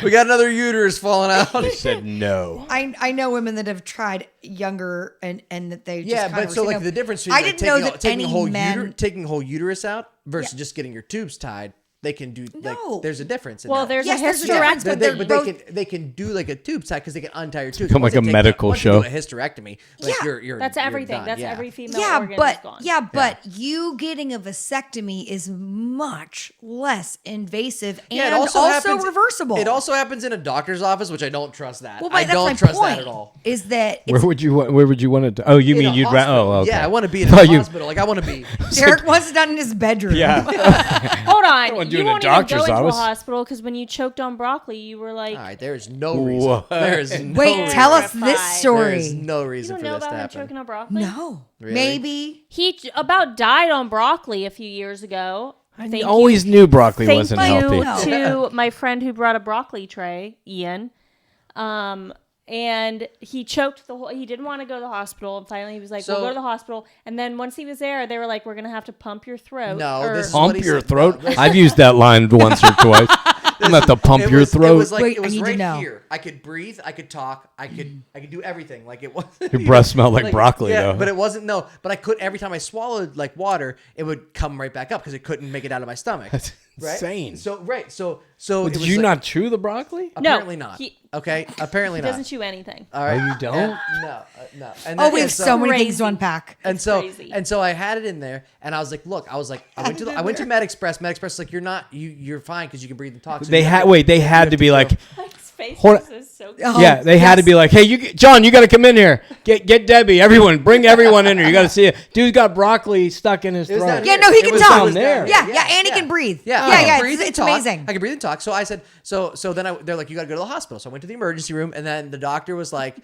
We got another uterus falling out.
He said no.
I know women that have tried younger and that they just
Yeah,
kind
but
of
so like
you know,
the difference between
I
like,
didn't know that
taking
any
a whole
men.
taking a whole uterus out versus just getting your tubes tied. They can do like
No.
there's a difference. In
Well,
that.
there's
Yes,
a
there's a difference,
hysterectomy.
but they're
they can do like a tube tie because they can untie your tubes.
become
Once
like
they
a
take
medical
once you
show.
do a hysterectomy. Like
Yeah.
you're
That's
you're
everything.
done.
That's
Yeah.
every female
Yeah,
organ
but
is gone.
you getting a vasectomy is much less invasive and
Yeah, it
also
happens,
reversible.
It also happens in a doctor's office, which I don't trust that.
well,
I
that's
don't
my
trust
point,
that at all.
Is that
Where would you want it to? Oh, you
In
mean
a
you'd
hospital.
oh, okay.
Yeah, I want to be in
Thought
a
you-
hospital. Like I want to be.
Derek wants it done in his bedroom?
Yeah.
Hold on.
wanna do it
You
in a
won't even
doctor's
go into
office.
a hospital because when you choked on broccoli, you were like,
All right, there is no reason.
What?
There is no
Wait,
reason.
tell us
Terrified.
this
There
story.
is no
you
reason
don't
for
know
this to
about him
happen.
choking on broccoli?
No,
Really?
maybe.
He about died on broccoli a few years ago.
I always knew broccoli
Thank
wasn't
you
healthy.
to my friend who brought a broccoli tray, Ian. And he choked the whole. He didn't want to go to the hospital, and finally he was like, "We'll go to the hospital." And then once he was there, they were like, "We're gonna have to pump your throat."
No,
or-
this is what
Pump
he
your
said.
throat.
No, this-
I've used that line once or twice. I'm going to have to pump your
It
throat.
was like
Wait,
it
I
was
need to
right
know.
here. I could breathe. I could talk. I could do everything. Like it was.
Your breath smelled like broccoli,
yeah,
though.
but it wasn't. No, but I could. Every time I swallowed like water, it would come right back up because it couldn't make it out of my stomach.
That's
right?
insane.
So
Well,
it
did
was
you
like-
not chew the broccoli?
Apparently
No,
not.
he-
Okay, apparently
He
not.
doesn't chew anything.
All right,
you don't?
No, no. And
Oh,
then-
we
and
have so many things to
Crazy.
unpack.
And
It's
so
crazy.
and so I had it in there, and I was like, look, I went to Med Express. Med Express is like, you're fine because you can breathe and talk. So
They
you
had
have
wait. They had to be
go.
like,
His face
Hold
is so.
Oh,
yeah. They had to
yes.
be like, hey, John, you got to come in here. Get Debbie. Everyone, bring everyone in here. You got to see it. Dude's got broccoli stuck in his
It was
throat.
down
Yeah,
here.
no, he
It
can
was-
talk.
it was down
there.
here.
Yeah, and he can breathe.
Yeah,
yeah,
I can
yeah.
breathe and
It's
talk.
amazing.
I can breathe and talk. So I said, so then they're like, you got to go to the hospital. So I went to the emergency room, and then the doctor was like,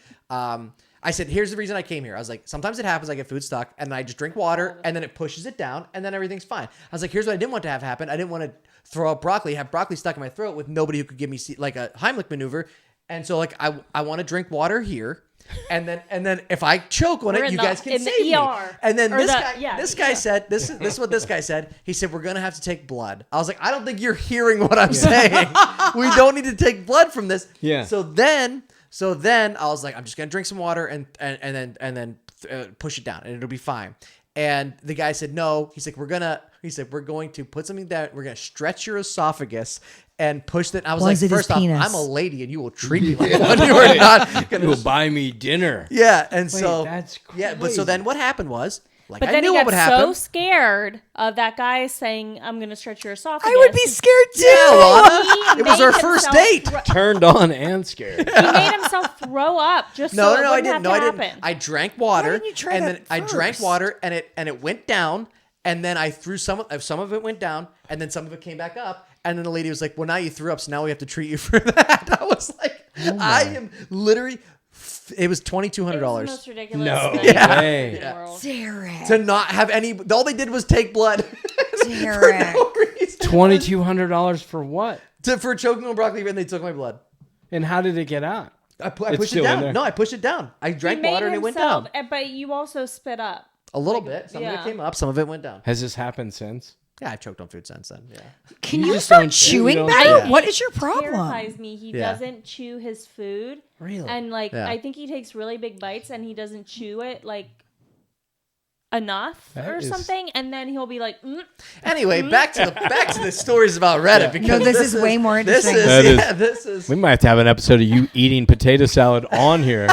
I said, here's the reason I came here. I was like, sometimes it happens. I get food stuck, and I just drink water, and then it pushes it down, and then everything's fine. I was like, here's what I didn't want to have happen. I didn't want to throw up broccoli, have broccoli stuck in my throat with nobody who could give me like a Heimlich maneuver. And so like I want to drink water here. And then if I choke on
We're
it,
in
you
the-
guys can
in the
save me.
ER.
And then
Or
this
the-
guy,
yeah,
this
the
guy
ER.
said, this is what this guy said. He said, we're gonna have to take blood. I was like, I don't think you're hearing what I'm saying. We don't need to take blood from this.
Yeah.
So then I was like, I'm just gonna drink some water and then push it down, and it'll be fine. And the guy said, no. He's like, we're going to put something down. We're gonna stretch your esophagus and push that. I was
Was
like,
it his
first off,
penis?
I'm a lady, and you will treat me like one. You are not
You
gonna.
will buy me dinner.
Yeah, and so
that's
yeah, but so
crazy.
then what happened was Like,
But
I
then
knew
he
what would
got
happen.
so scared of that guy saying, "I'm going to stretch your esophagus."
I would be scared too.
Yeah, Alana.
He
It was
made
our first
himself
date.
Turned on and scared.
He made himself throw up just so it
I
wouldn't
didn't.
have
No,
to
I didn't.
happen.
I drank water,
didn't you try
and
that
then I drank
first?
water, and it went down, and then I threw some of it went down, and then some of it came back up, and then the lady was like, "Well, now you threw up, so now we have to treat you for that." I was like, I am literally. It was $2,200
It was the most ridiculous
No
thing
way.
in the world.
Derek.
to not have any. All they did was take blood for
Derek.
no reason.
$2,200 for what?
For choking on broccoli, and they took my blood.
And how did it get out?
I
It's
pushed it
still in
down.
there.
No, I pushed it down. I
He
drank
made
water, and it went
himself-
down
But you also spit up.
a little bit. Some of
yeah.
it came up. Some of it went down.
Has this happened since?
Yeah, I've choked on food since then. Yeah.
Can
You
you
just
start
don't chew, you
chewing
don't
better?
chew.
What is your problem?
Terrifies me. He
Yeah.
doesn't chew his food.
Really?
And like
Yeah.
I think he takes really big bites and he doesn't chew it like enough
That
or
is-
something, and then he'll be like,
Anyway, back to the stories about Reddit because
No, this is way more
This
interesting.
is,
That is-
this is
We might have to have an episode of you eating potato salad on here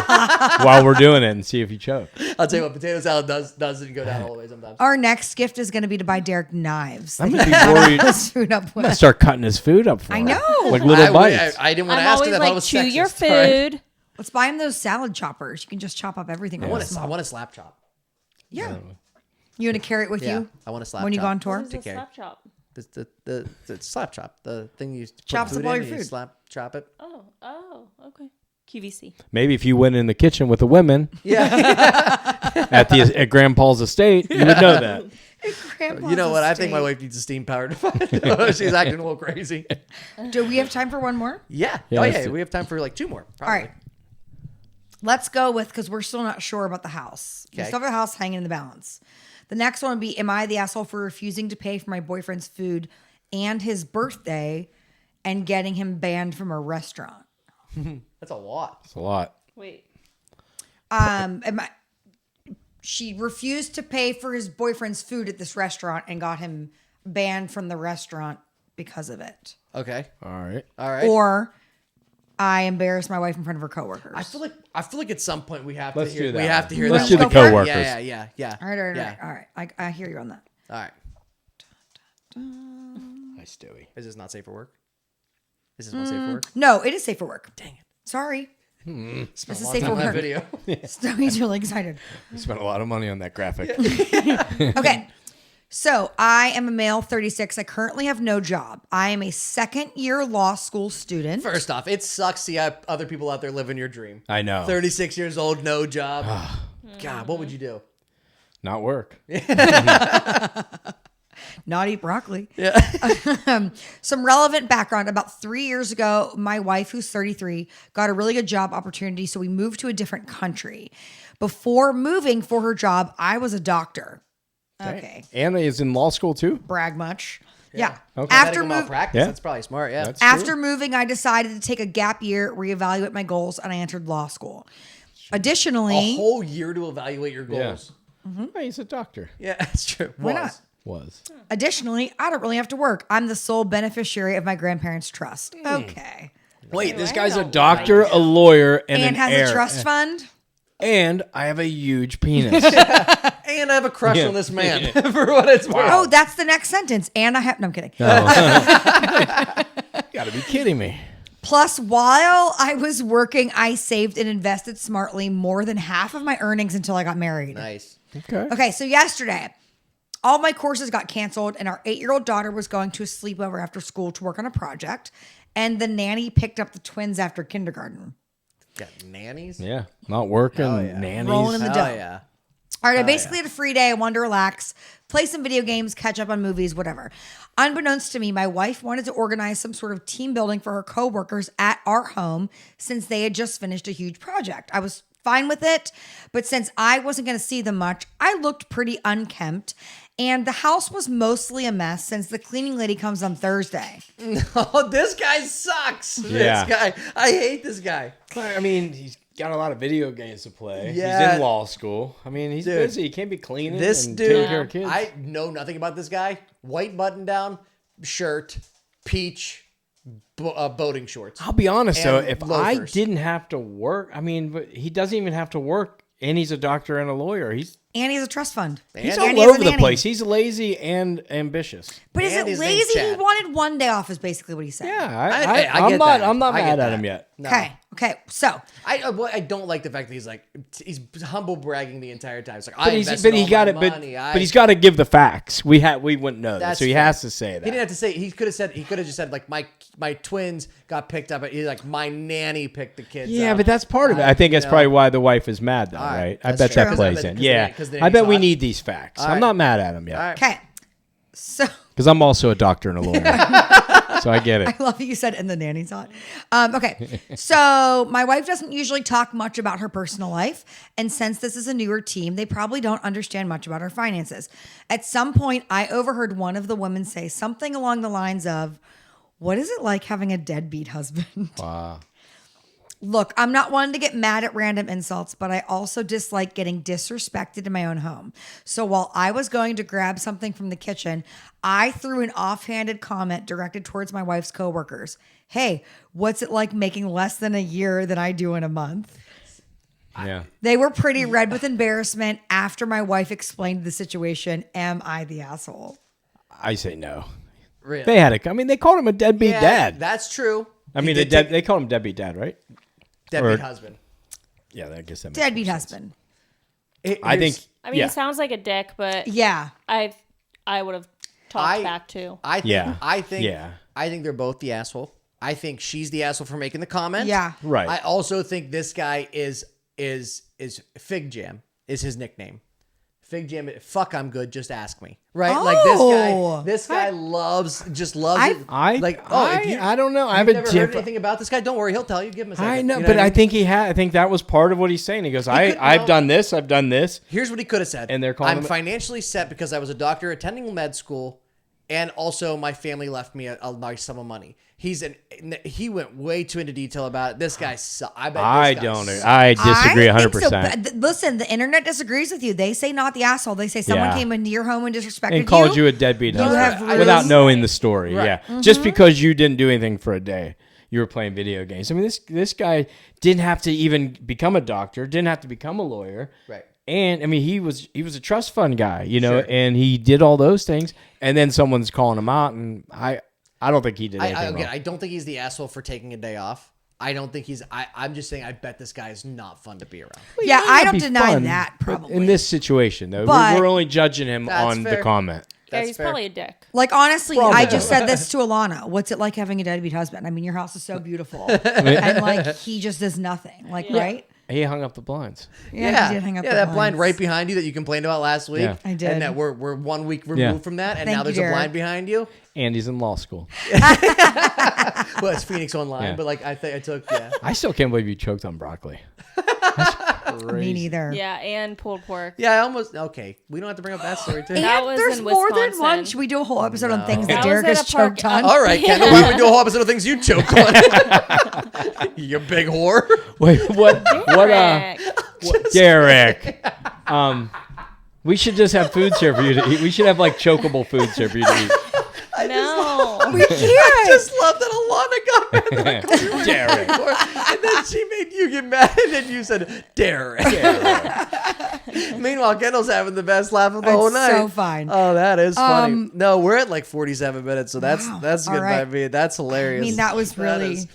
while we're doing it and see if you choke.
I'll tell you what, potato salad doesn't go down all the way sometimes.
Our next gift is going to be to buy Derek knives.
I'm
that
gonna
he
be
can
worried.
cut his food up
I'm gonna
with.
start cutting his food up for
I
him.
know.
Like little bites.
I didn't want
I'm
to ask
always
you that. I
like,
was
chew your
sexist. All right.
food.
Let's buy him those salad choppers. You can just chop up everything.
I
real
want a
small.
slap chop.
Yeah. You want to carry it with
Yeah,
you
I want a slap
when you
chop.
go on tour?
What is a
Okay.
slap chop?
The slap chop, the thing you put
Chops
food
up all
in
your
and you
food.
chop it.
Oh, okay. QVC.
Maybe if you went in the kitchen with the women
Yeah.
at Grandpa's estate, you would know that.
Grandpa's
You know what? I think my
estate.
wife needs a steam powered. She's acting a little crazy.
Do we have time for one more?
Yeah.
Yeah,
Oh
let's
yeah.
do-
We have time for like two more.
All
Probably.
right. Let's go with, because we're still not sure about the house. We
Okay.
still have the house hanging in the balance. The next one would be, am I the asshole for refusing to pay for my boyfriend's food and his birthday and getting him banned from a restaurant?
That's a lot.
It's a lot.
Wait.
She refused to pay for his boyfriend's food at this restaurant and got him banned from the restaurant because of it.
Okay.
All right.
All right.
Or I embarrassed my wife in front of her coworkers.
I feel like at some point we have
Let's
to hear.
do that
We have
one.
to hear.
Let's
that
do the
one.
Go for it?
coworkers.
Yeah.
all right.
Yeah.
All right. I hear you on that.
All right.
Hi, Stewie.
Is this not safe for work? Is this not safe for work?
No, it is safe for work.
Dang it.
Sorry.
Spent
This
a
is
long
safe
time
for
on that
work.
video.
Stowie's really excited.
We spent a lot of money on that graphic.
Okay. So I am a male, 36. I currently have no job. I am a second-year law school student.
First off, it sucks to see other people out there living your dream.
I know.
36 years old, no job. God, what would you do?
Not work.
Not eat broccoli.
Yeah.
Some relevant background. About 3 years ago, my wife, who's 33, got a really good job opportunity, so we moved to a different country. Before moving for her job, I was a doctor. Okay.
Anna is in law school too.
Brag much. Yeah.
Okay.
After
Medical malpractice,
Yeah.
that's probably smart. Yeah.
That's
After
true.
moving, I decided to take a gap year, reevaluate my goals, and I entered law school. Additionally,
a whole year to evaluate your goals.
Hey, he's a doctor.
Yeah, that's true.
Why
Was.
not?
Was.
I don't really have to work. I'm the sole beneficiary of my grandparents' trust. Okay.
Wait, this
I
guy's a
don't
doctor, a lawyer, and
And
an
has
heir.
a trust fund.
And I have a huge penis.
And I have a crush
Yeah.
on this man for what it's worth.
Oh, that's the next sentence. And I have, no, I'm kidding.
Gotta be kidding me.
Plus, while I was working, I saved and invested smartly more than half of my earnings until I got married.
Nice.
Okay.
Okay, so yesterday, all my courses got canceled, and our 8-year-old daughter was going to a sleepover after school to work on a project. And the nanny picked up the twins after kindergarten.
Got nannies?
Yeah. Not working.
Oh, yeah.
Nannies.
Rolling in the
Oh,
dough.
yeah.
All right, I basically had a free day. I wanted to relax, play some video games, catch up on movies, whatever. Unbeknownst to me, my wife wanted to organize some sort of team building for her coworkers at our home since they had just finished a huge project. I was fine with it, but since I wasn't going to see them much, I looked pretty unkempt. And the house was mostly a mess since the cleaning lady comes on Thursday.
Oh, this guy sucks.
Yeah.
This guy. I hate this guy.
I mean, he's got a lot of video games to play.
Yeah.
He's in law school. I mean, he's
Dude.
busy. He can't be cleaning
This
and
dude,
taking care of kids.
I know nothing about this guy. White button down, shirt, peach, boating shorts.
I'll be honest though,
And
if
loafers.
I didn't have to work, I mean, but he doesn't even have to work And he's a doctor and a lawyer. He's
a trust fund.
He's
And
all
he has a
over the
nanny.
place. He's lazy and ambitious.
But is
And
it
his name's
lazy? He
Chad.
wanted one day off is basically what he said.
Yeah,
I
I'm
get
not.
that.
I'm not
I get
mad at
that.
him yet.
No.
Okay. So
I don't like the fact that he's humble bragging the entire time. It's like
But
I
he's
invested
but he
all
got
my
it. But
money.
but he's got to give the facts. We wouldn't know that,
That's
so he
fair.
has to say that.
He didn't have to say. He could have just said like my twins got picked up. Like my nanny picked the kids.
Yeah,
up.
but that's part of it. I think that's
you know.
probie why the wife is mad, though,
All right,
right? I
that's
bet
true.
that
Because
plays
I bet-
in.
because
Yeah,
because the
I bet
nanny's
we
hot.
need these facts.
All
I'm
right.
not mad at him yet
All right.
okay. So
because I'm also a doctor and a lawyer, so I get it.
I love that you said and the nanny's hot. Okay. So my wife doesn't usually talk much about her personal life. And since this is a newer team, they probably don't understand much about our finances. At some point, I overheard one of the women say something along the lines of, "What is it like having a deadbeat husband?"
Wow.
Look, I'm not one to get mad at random insults, but I also dislike getting disrespected in my own home. So while I was going to grab something from the kitchen, I threw an offhanded comment directed towards my wife's coworkers. Hey, what's it like making less than a year than I do in a month?
Yeah.
They were pretty red with embarrassment after my wife explained the situation. Am I the asshole?
I say no.
Really?
They had it. I mean, they called him a deadbeat
Yeah,
dad.
That's true.
I mean, they called him deadbeat dad, right?
Deadbeat
or-
husband.
Yeah, I guess that makes
Deadbeat
more sense.
husband.
I think.
I mean,
yeah.
he sounds like a dick, but
Yeah.
I would have talked back too.
I think.
Yeah.
I think.
Yeah.
I think they're both the asshole. I think she's the asshole for making the comment.
Yeah.
Right.
I also think this guy is Fig Jam is his nickname. Fig Jam. Fuck, I'm good. Just ask me. Right. Like
Oh.
this guy loves
I-
it.
I
like
I don't know. I have
You've
a
never heard
different.
anything about this guy? Don't worry, he'll tell you. Give him a second.
I know,
You
but
what
I
mean?
think he had. I think that was part of what he's saying. He goes, I've done this. I've done this.
Here's what he could have said.
And they're calling
I'm
him-
financially set because I was a doctor attending med school, and also my family left me a nice sum of money. He went way too into detail about it. This guy sucks. I bet.
I
this guy
don't.
sucks.
I disagree
I think
100%.
so, but listen, the internet disagrees with you. They say not the asshole. They say someone
Yeah.
came into your home and disrespected
and called you a deadbeat
have
husband
rules.
without knowing the story.
Right.
Yeah, just because you didn't do anything for a day, you were playing video games. I mean, this guy didn't have to even become a doctor, didn't have to become a lawyer.
Right.
And I mean, he was a trust fund guy, you know,
Sure.
and he did all those things. And then someone's calling him out, and I don't think he did anything wrong.
I don't think he's the asshole for taking a day off. I don't think he's. I'm just saying. I bet this guy is not fun to be around.
Yeah,
It might
I
not
don't
be
deny
fun,
that,
but
probably.
in this situation, though,
But-
we're only judging him
That's
on
fair.
the comment.
Yeah,
That's
he's
fair.
probably a dick.
Like, honestly,
Probably.
I just said this to Alana. What's it like having a deadbeat husband? I mean, your house is so beautiful. And, like, he just does nothing. Like, right?
He hung up the blinds.
Yeah, he did hang up the
that blind
blinds.
right behind you that you complained about last week.
Yeah.
I did.
And that we're 1 week removed
Yeah.
from that, and
Thank
now
you,
there's a
Derek.
blind behind you.
And he's in law school.
Well, it's Phoenix Online,
Yeah.
but like I think I took yeah.
I still can't believe you choked on broccoli.
Me neither.
Yeah, and pulled pork.
Yeah, I almost okay. We don't have to bring up that story too.
That
And
was
there's
in
more than
Wisconsin.
one. Should we do a whole episode on things that
That was
Derek
at
has
a park-
choked on?
All right, Kendall. Why don't we do a whole episode of things you choke on? You big whore.
Wait, what?
Derek.
Derek. We should just have foods here for you to eat. We should have like chokeable foods here for you to eat.
No.
We can't.
I just love that Alana got mad.
Derek.
And then she made you get mad, and then you said, Derek. Meanwhile, Kendall's having the best laugh of the whole
It's
night.
so fine.
Oh, that is funny. No, we're at like 47 minutes, so that's
Wow.
good
All right.
by me. That's hilarious.
I mean, that was really-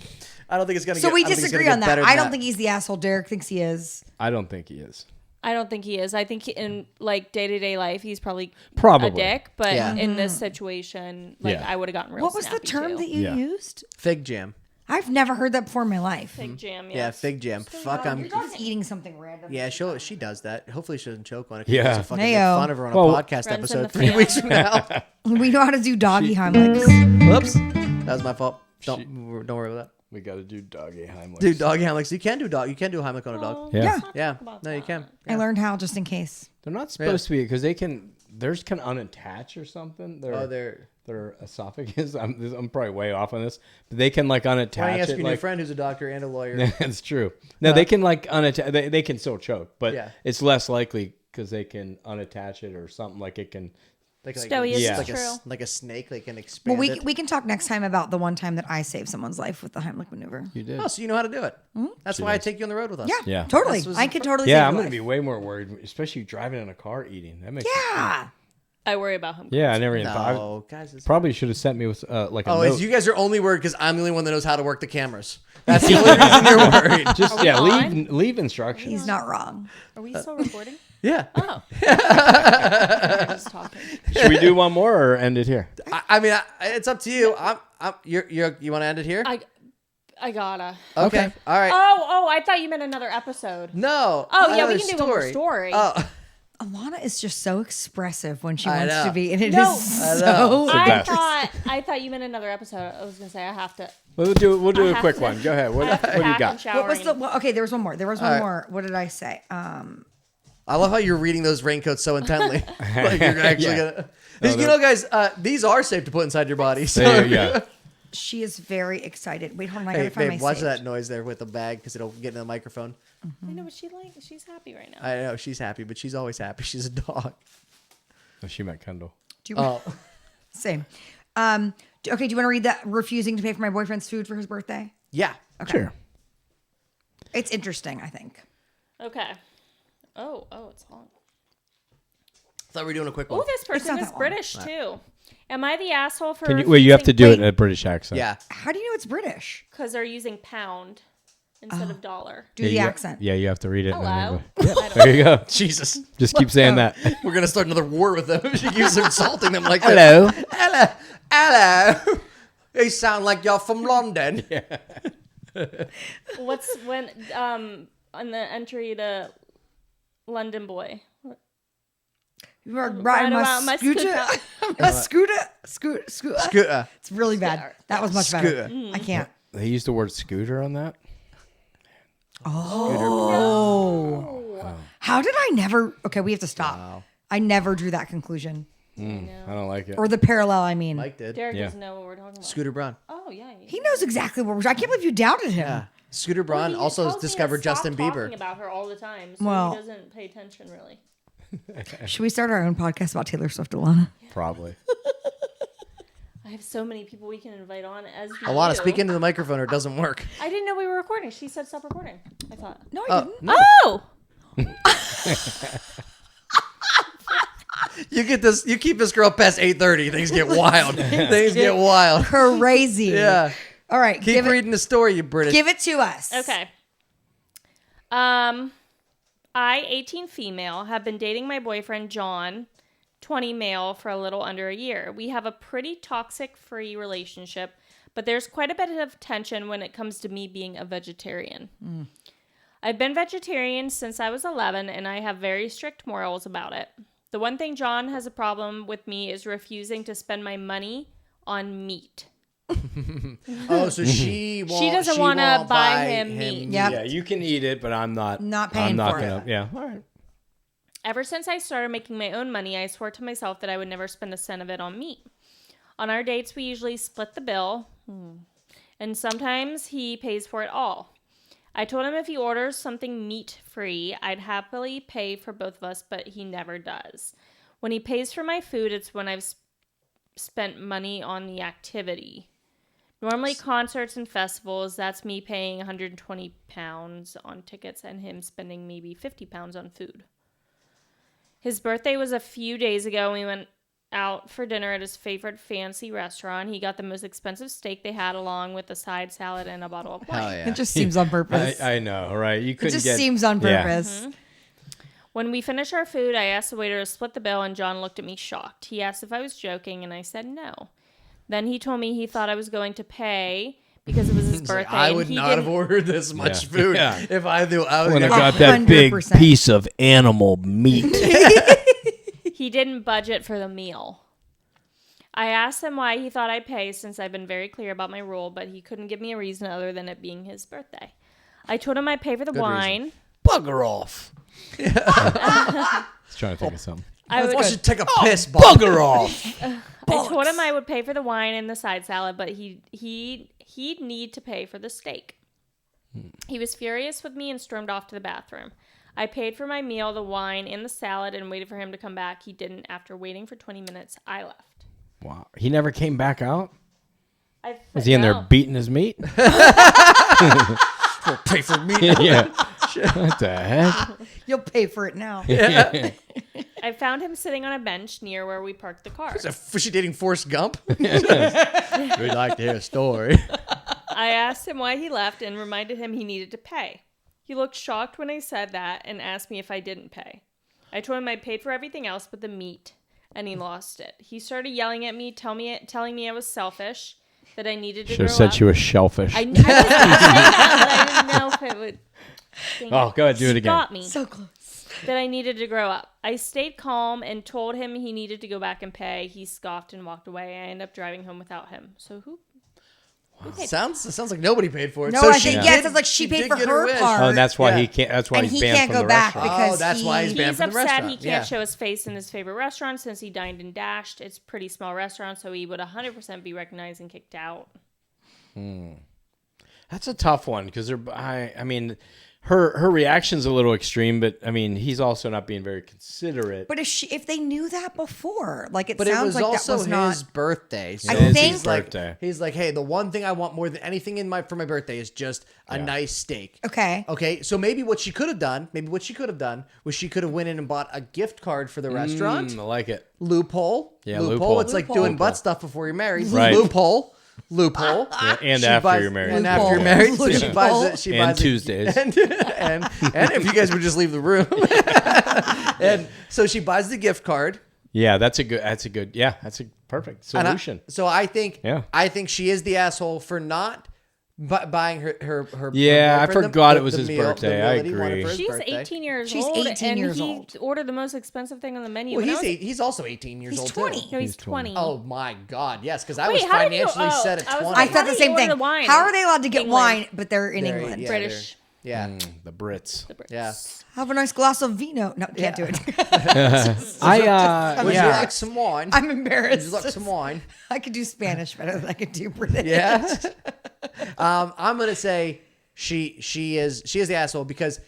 I don't think it's gonna.
So
get,
we
I don't think it's
disagree
gonna
on
get
that.
better
I
than
don't
that.
think he's the asshole. Derek thinks he is.
I don't think he is.
I don't think he is. I think in like day-to-day life, he's probably
Probably.
a dick. But
Yeah.
in this situation, like
Yeah.
I would have gotten real
What was the
snappy,
term
too.
that you
Yeah.
used?
Fig jam.
I've never heard that before in my life.
Fig jam,
Yeah,
yes.
fig jam. Fuck, I'm.
Your dog's eating something random.
Yeah, she does that. Hopefully, she doesn't choke on it.
Yeah.
It's fucking
Mayo.
make fun of her on
Well,
a podcast
Runs in
episode
the
3 weeks from
family.
now.
We know how to do doggy Heimlichs.
Whoops, that was my fault. Don't worry about that.
We got to do doggy Heimlich.
Dude, doggy Heimlichs. You can do dog. You can do a Heimlich on a dog.
Yeah.
Yeah.
Yeah, no, you can.
I learned how just in case.
They're not supposed to be because they can. Theirs can unattach or something. Their esophagus. I'm probably way off on this, but they can like unattach
Why don't you ask
it.
your new
Like,
friend who's a doctor and a lawyer?
that's true. No, they can like unattach. They can still choke, but
Yeah.
it's less likely because they can unattach it or something like it can
Stowy is
Yeah.
true.
Like a snake, like an expand.
Well, we can talk next time about the one time that I saved someone's life with the Heimlich maneuver.
You did.
Oh, so you know how to do it. That's why I take you on the road with us.
Yeah,
Yeah.
totally.
This was
I could totally.
Yeah,
save
I'm
your
going to be
life.
way more worried, especially driving in a car eating. That makes
Yeah.
I worry about him.
Yeah, I never even thought.
No, guys.
Probably should have sent me with like a
Oh,
note.
it's you guys are only worried because I'm the only one that knows how to work the cameras. That's the only reason you're worried.
Just
we on?
leave instructions.
He's not wrong.
Are we still recording?
Yeah.
Oh. I'm just talking.
Should we do one more or end it here?
I mean, it's up to you. You want to end it here?
I gotta.
Okay. All right.
Oh, I thought you meant another episode.
No.
Oh, yeah, we
another
can do one more story.
Oh,
Alana is just so expressive when she
I
wants
know.
to be, and it is
No.
so.
The best.
I thought you meant another episode. I was gonna say I have to.
We'll do
I
a
have
quick
to-
one. Go ahead. What
I have to
do you
pack and
got?
shower
What was the?
and-
Well, okay, there was one more. There was one
All right.
more. What did I say?
I love how you're reading those raincoats so intently. Like you're actually
Yeah.
gonna. You know, guys, these are safe to put inside your body. So.
There you go.
She is very excited. Wait, hold on. I
Hey,
gotta find
babe,
my
watch
save.
that noise there with the bag because it'll get in the microphone.
I know, but she's happy right now.
I know she's happy, but she's always happy. She's a dog.
Oh, she met Kendall.
Do you want
Oh,
same? Okay. Do you want to read that? Refusing to pay for my boyfriend's food for his birthday.
yeah.
Okay.
Sure.
It's interesting. I think.
Okay. Oh, it's long.
I thought we were doing a quick one.
Oh, this person
not
is
that long.
British too. Am I the asshole for?
Can you? Wait, you have to do it in
Wait.
a British accent.
Yeah.
How do you know it's British?
because they're using pound instead of dollar.
Do
Yeah,
the
you-
accent.
Yeah, you have to read it. in
Hello.
English.
I don't
There you go.
Jesus.
Just keep saying that.
We're gonna start another war with them if she keeps insulting them like
Hello.
that. Hello. You sound like you're from London.
What's when on the entry to London Boy?
You are riding
around
my
my
scooter.
scooter.
My scooter.
Scooter.
It's really bad. That was much better.
Scooter.
I can't.
They used the word scooter on that.
Oh. How did I never? Okay, we have to stop.
Wow.
I never drew that conclusion
I don't like it.
or the parallel. I mean,
Mike did.
Derek
Yeah.
doesn't know what we're talking about.
Scooter Braun.
Oh yeah.
he knows exactly what we're. I can't believe you doubted him.
Yeah. Scooter Braun
He
also
tells me to
discovered
stop
Justin
talking
Bieber.
about her all the time, so
Well-
he doesn't pay attention really.
Should we start our own podcast about Taylor Swift, Alana?
Probably.
I have so many people we can invite on as do
Alana,
you.
speak into the microphone or it doesn't work.
I didn't know we were recording. She said stop recording. I thought.
No, I didn't.
No.
Oh.
You get this. You keep this girl past 8:30. Things get wild. Things get wild.
Crazy.
Yeah.
All right.
Keep
give
reading the story, you British.
it to us.
Okay. I, 18 female, have been dating my boyfriend John, 20 male, for a little under a year. We have a pretty toxic-free relationship, but there's quite a bit of tension when it comes to me being a vegetarian. I've been vegetarian since I was 11, and I have very strict morals about it. The one thing John has a problem with me is refusing to spend my money on meat.
Oh, so she won't,
She doesn't wanna
won't
buy him meat.
Yep.
Yeah, you can eat it, but I'm not.
Not paying
I'm not
for
gonna.
it.
Yeah. All right.
Ever since I started making my own money, I swore to myself that I would never spend a cent of it on meat. On our dates, we usually split the bill, and sometimes he pays for it all. I told him if he orders something meat-free, I'd happily pay for both of us, but he never does. When he pays for my food, it's when I've spent money on the activity. Normally, concerts and festivals, that's me paying £120 on tickets and him spending maybe £50 on food. His birthday was a few days ago. We went out for dinner at his favorite fancy restaurant. He got the most expensive steak they had along with a side salad and a bottle of wine.
Hell yeah.
It just seems on purpose.
I know, right? You
It
couldn't
just
get.
seems on
Yeah.
purpose.
When we finished our food, I asked the waiter to split the bill, and John looked at me shocked. He asked if I was joking, and I said no. Then he told me he thought I was going to pay because it was his
It's like,
birthday.
I
and
would
he
not
didn't-
have ordered this much
Yeah.
food
Yeah.
if I knew I was
When I
going
got
to.
that big
100%.
piece of animal meat.
He didn't budget for the meal. I asked him why he thought I'd pay since I've been very clear about my rule, but he couldn't give me a reason other than it being his birthday. I told him I'd pay for the wine.
Bugger off.
He's trying to think of something.
I
Why
would.
don't you take a piss, Bob?
Bugger off.
I told him I would pay for the wine and the side salad, but he'd need to pay for the steak. He was furious with me and stormed off to the bathroom. I paid for my meal, the wine, and the salad and waited for him to come back. He didn't. After waiting for 20 minutes, I left.
Wow. He never came back out?
I
Was he in there beating his meat?
We'll pay for me.
Yeah. What the heck?
You'll pay for it now.
I found him sitting on a bench near where we parked the car.
Was she dating Forrest Gump? We'd like to hear a story.
I asked him why he left and reminded him he needed to pay. He looked shocked when I said that and asked me if I didn't pay. I told him I paid for everything else but the meat, and he lost it. He started yelling at me, telling me I was selfish, that I needed to
Should
grow
have said
up.
she was shellfish.
I was gonna say that, but I didn't know if it would.
Oh, go ahead, do it again.
Got me.
So close.
That I needed to grow up. I stayed calm and told him he needed to go back and pay. He scoffed and walked away. I ended up driving home without him. So who paid?
Sounds like nobody paid for it.
No,
so
I
she
think,
did-
it sounds like she paid
did
for
get
her
wish.
part.
Oh, and that's why
Yeah.
he can't. That's why
And
he's
he
banned
can't
from
go
the
back
restaurant.
because
Oh, that's why he's banned
He's
from the
upset
restaurant.
he can't show his face in his favorite restaurant since he dined and dashed. It's a pretty small restaurant, so he would 100% be recognized and kicked out.
That's a tough one because I mean, her reaction's a little extreme, but I mean, he's also not being very considerate.
But if they knew that before, like it
But it
sounds
was
like
also
that was not.
his birthday. So
I
It is
think-
his birthday.
He's like, hey, the one thing I want more than anything for my birthday is just a nice steak.
Okay.
Okay, so maybe what she could have done, was she could have went in and bought a gift card for the restaurant.
I like it.
Loophole.
Yeah,
loophole.
loophole.
It's like
Loophole.
doing butt stuff before you're married.
Right.
Loophole.
Yeah, and
She
after
buys-
you're married.
And after
Loophole.
you're married, so she
Loophole.
buys it. She
And
buys it-
Tuesdays.
and if you guys would just leave the room. And so she buys the gift card.
Yeah, that's a good. Yeah, that's a perfect
And
solution.
So I think
Yeah.
she is the asshole for not buying her
Yeah, I
boyfriend
forgot
the
it was his
meal, the
birthday.
meal
I
that he wanted
agree.
for his
She's
birthday.
18 years
She's
old.
18
and
years
he
old.
ordered the most expensive thing on the menu.
Well,
When I was-
he's also 18 years
He's
old
20.
too.
No, he's
He's 20.
20.
Oh my God, yes, because I
Wait,
was
how did you-
financially set at
I was
20.
I
like,
thought
How
the
do
same
you order
thing.
the wine?
How are they allowed to get
England.
wine, but they're in
They're-
England?
yeah,
British.
Yeah,
The Brits.
yeah.
Have a nice glass of vino. No, can't do it.
I
Would you
yeah.
like some wine?
I'm
Would
embarrassed.
you like some wine?
I could do Spanish better than I could do British.
Yeah. I'm gonna say she is the asshole because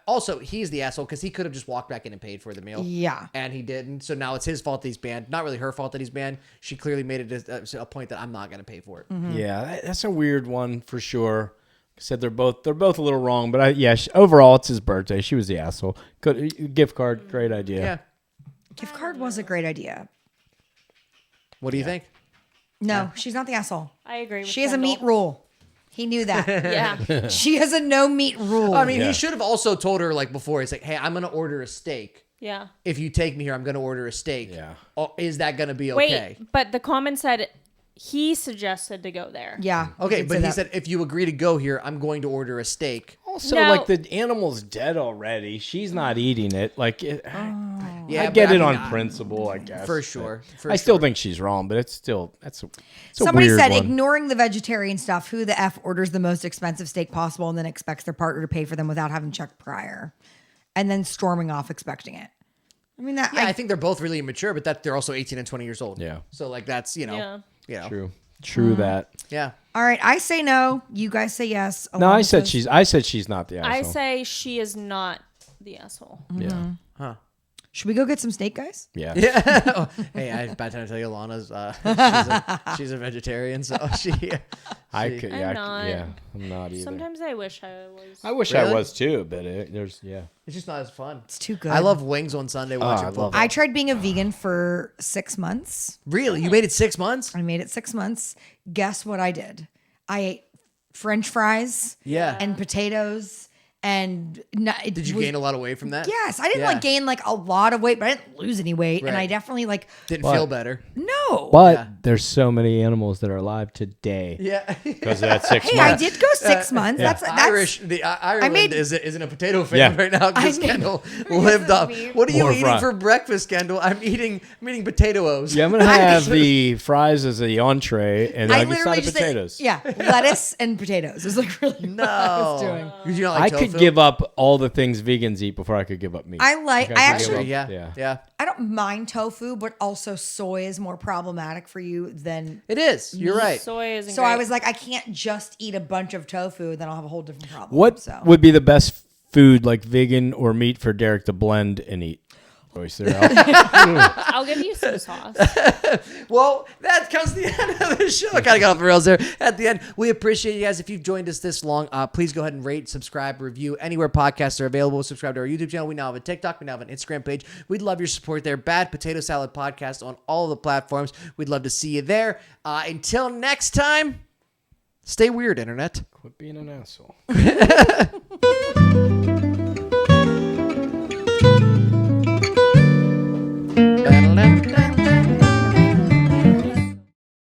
also he's the asshole because he could have just walked back in and paid for the meal.
Yeah.
And he didn't. So now it's his fault that he's banned. Not really her fault that he's banned. She clearly made it a point that I'm not gonna pay for it.
Yeah, that's a weird one for sure. I said they're both a little wrong, but overall it's his birthday. She was the asshole. Good gift card, great idea.
Yeah.
Gift card was a great idea.
What do you think?
No, she's not the asshole.
I agree with
She has a meat
Kendall.
rule. He knew that.
Yeah.
She has a no meat rule.
I mean,
Yeah.
he should have also told her like before. He's like, "Hey, I'm gonna order a steak.
Yeah.
If you take me here, I'm gonna order a steak.
Yeah.
Oh, is that gonna be okay?"
Wait, but the comment said he suggested to go there.
yeah.
Okay,
did
but
say
he
that.
said if you agree to go here, I'm going to order a steak.
Also,
No.
like the animal's dead already. She's not eating it. Like,
Yeah,
I
but
get it
mean,
on principle, I guess.
for
but
sure.
I still think she's wrong, but it's still it's a
Somebody
weird
said,
one.
ignoring the vegetarian stuff, who the F orders the most expensive steak possible and then expects their partner to pay for them without having checked prior and then storming off expecting it. I mean, that
Yeah, I think they're both really immature, but that they're also 18 and 20 years old.
Yeah.
So like that's
Yeah.
True that.
Yeah.
all right. I say no. You guys say yes.
No, I
Alana
said
says-
she's not the asshole.
I say she is not the asshole.
yeah.
Should we go get some steak, guys?
Yeah.
Yeah. Hey, I bad time to tell you, Alana's she's a vegetarian, so she.
I could.
I'm not.
Yeah. I'm not either.
Sometimes I wish I was.
I wish
Really?
I was too, but there's
It's just not as fun.
It's too good.
I love wings on Sunday watching
I love
football.
that.
I tried being a vegan for 6 months.
Really, you made it 6 months?
I made it 6 months. Guess what I did? I ate French fries
Yeah.
and potatoes. And
Did you gain a lot of weight from that?
Yes, I didn't
Yeah.
like gain like a lot of weight, but I didn't lose any weight, and
Right.
I definitely like
Didn't
But-
feel better.
no.
But
Yeah.
there's so many animals that are alive today
Yeah.
because of that 6
Hey,
months.
I did go 6 months. That's
Ireland
made-
isn't a potato fan
Yeah.
right now because
I made-
Kendall lived up.
weird.
What are you
More
eating
fry.
for breakfast, Kendall? I'm eating potatoes.
Yeah, I'm gonna have the fries as the entree and
I
a side
literally
of
just
potatoes.
yeah, lettuce and potatoes. It was like really
No.
what I was doing.
You don't
I
like
could
tofu?
give up all the things vegans eat before I could give up meat.
I like. I
could give
actually.
up-
Yeah.
I don't mind tofu, but also soy is more problematic for you than.
It is. You're right.
Soy isn't
So
great.
I was like, I can't just eat a bunch of tofu, then I'll have a whole different problem.
What
So
would be the best food like vegan or meat for Derrick to blend and eat. Choice there, Al.
I'll give you some sauce.
Well, that comes to the end of the show. I kind of got off the rails there at the end. We appreciate you guys. If you've joined us this long, please go ahead and rate, subscribe, review anywhere podcasts are available. Subscribe to our YouTube channel. We now have a TikTok. We now have an Instagram page. We'd love your support there. Bad Potato Salad Podcast on all of the platforms. We'd love to see you there. Until next time, stay weird, Internet.
Quit being an asshole.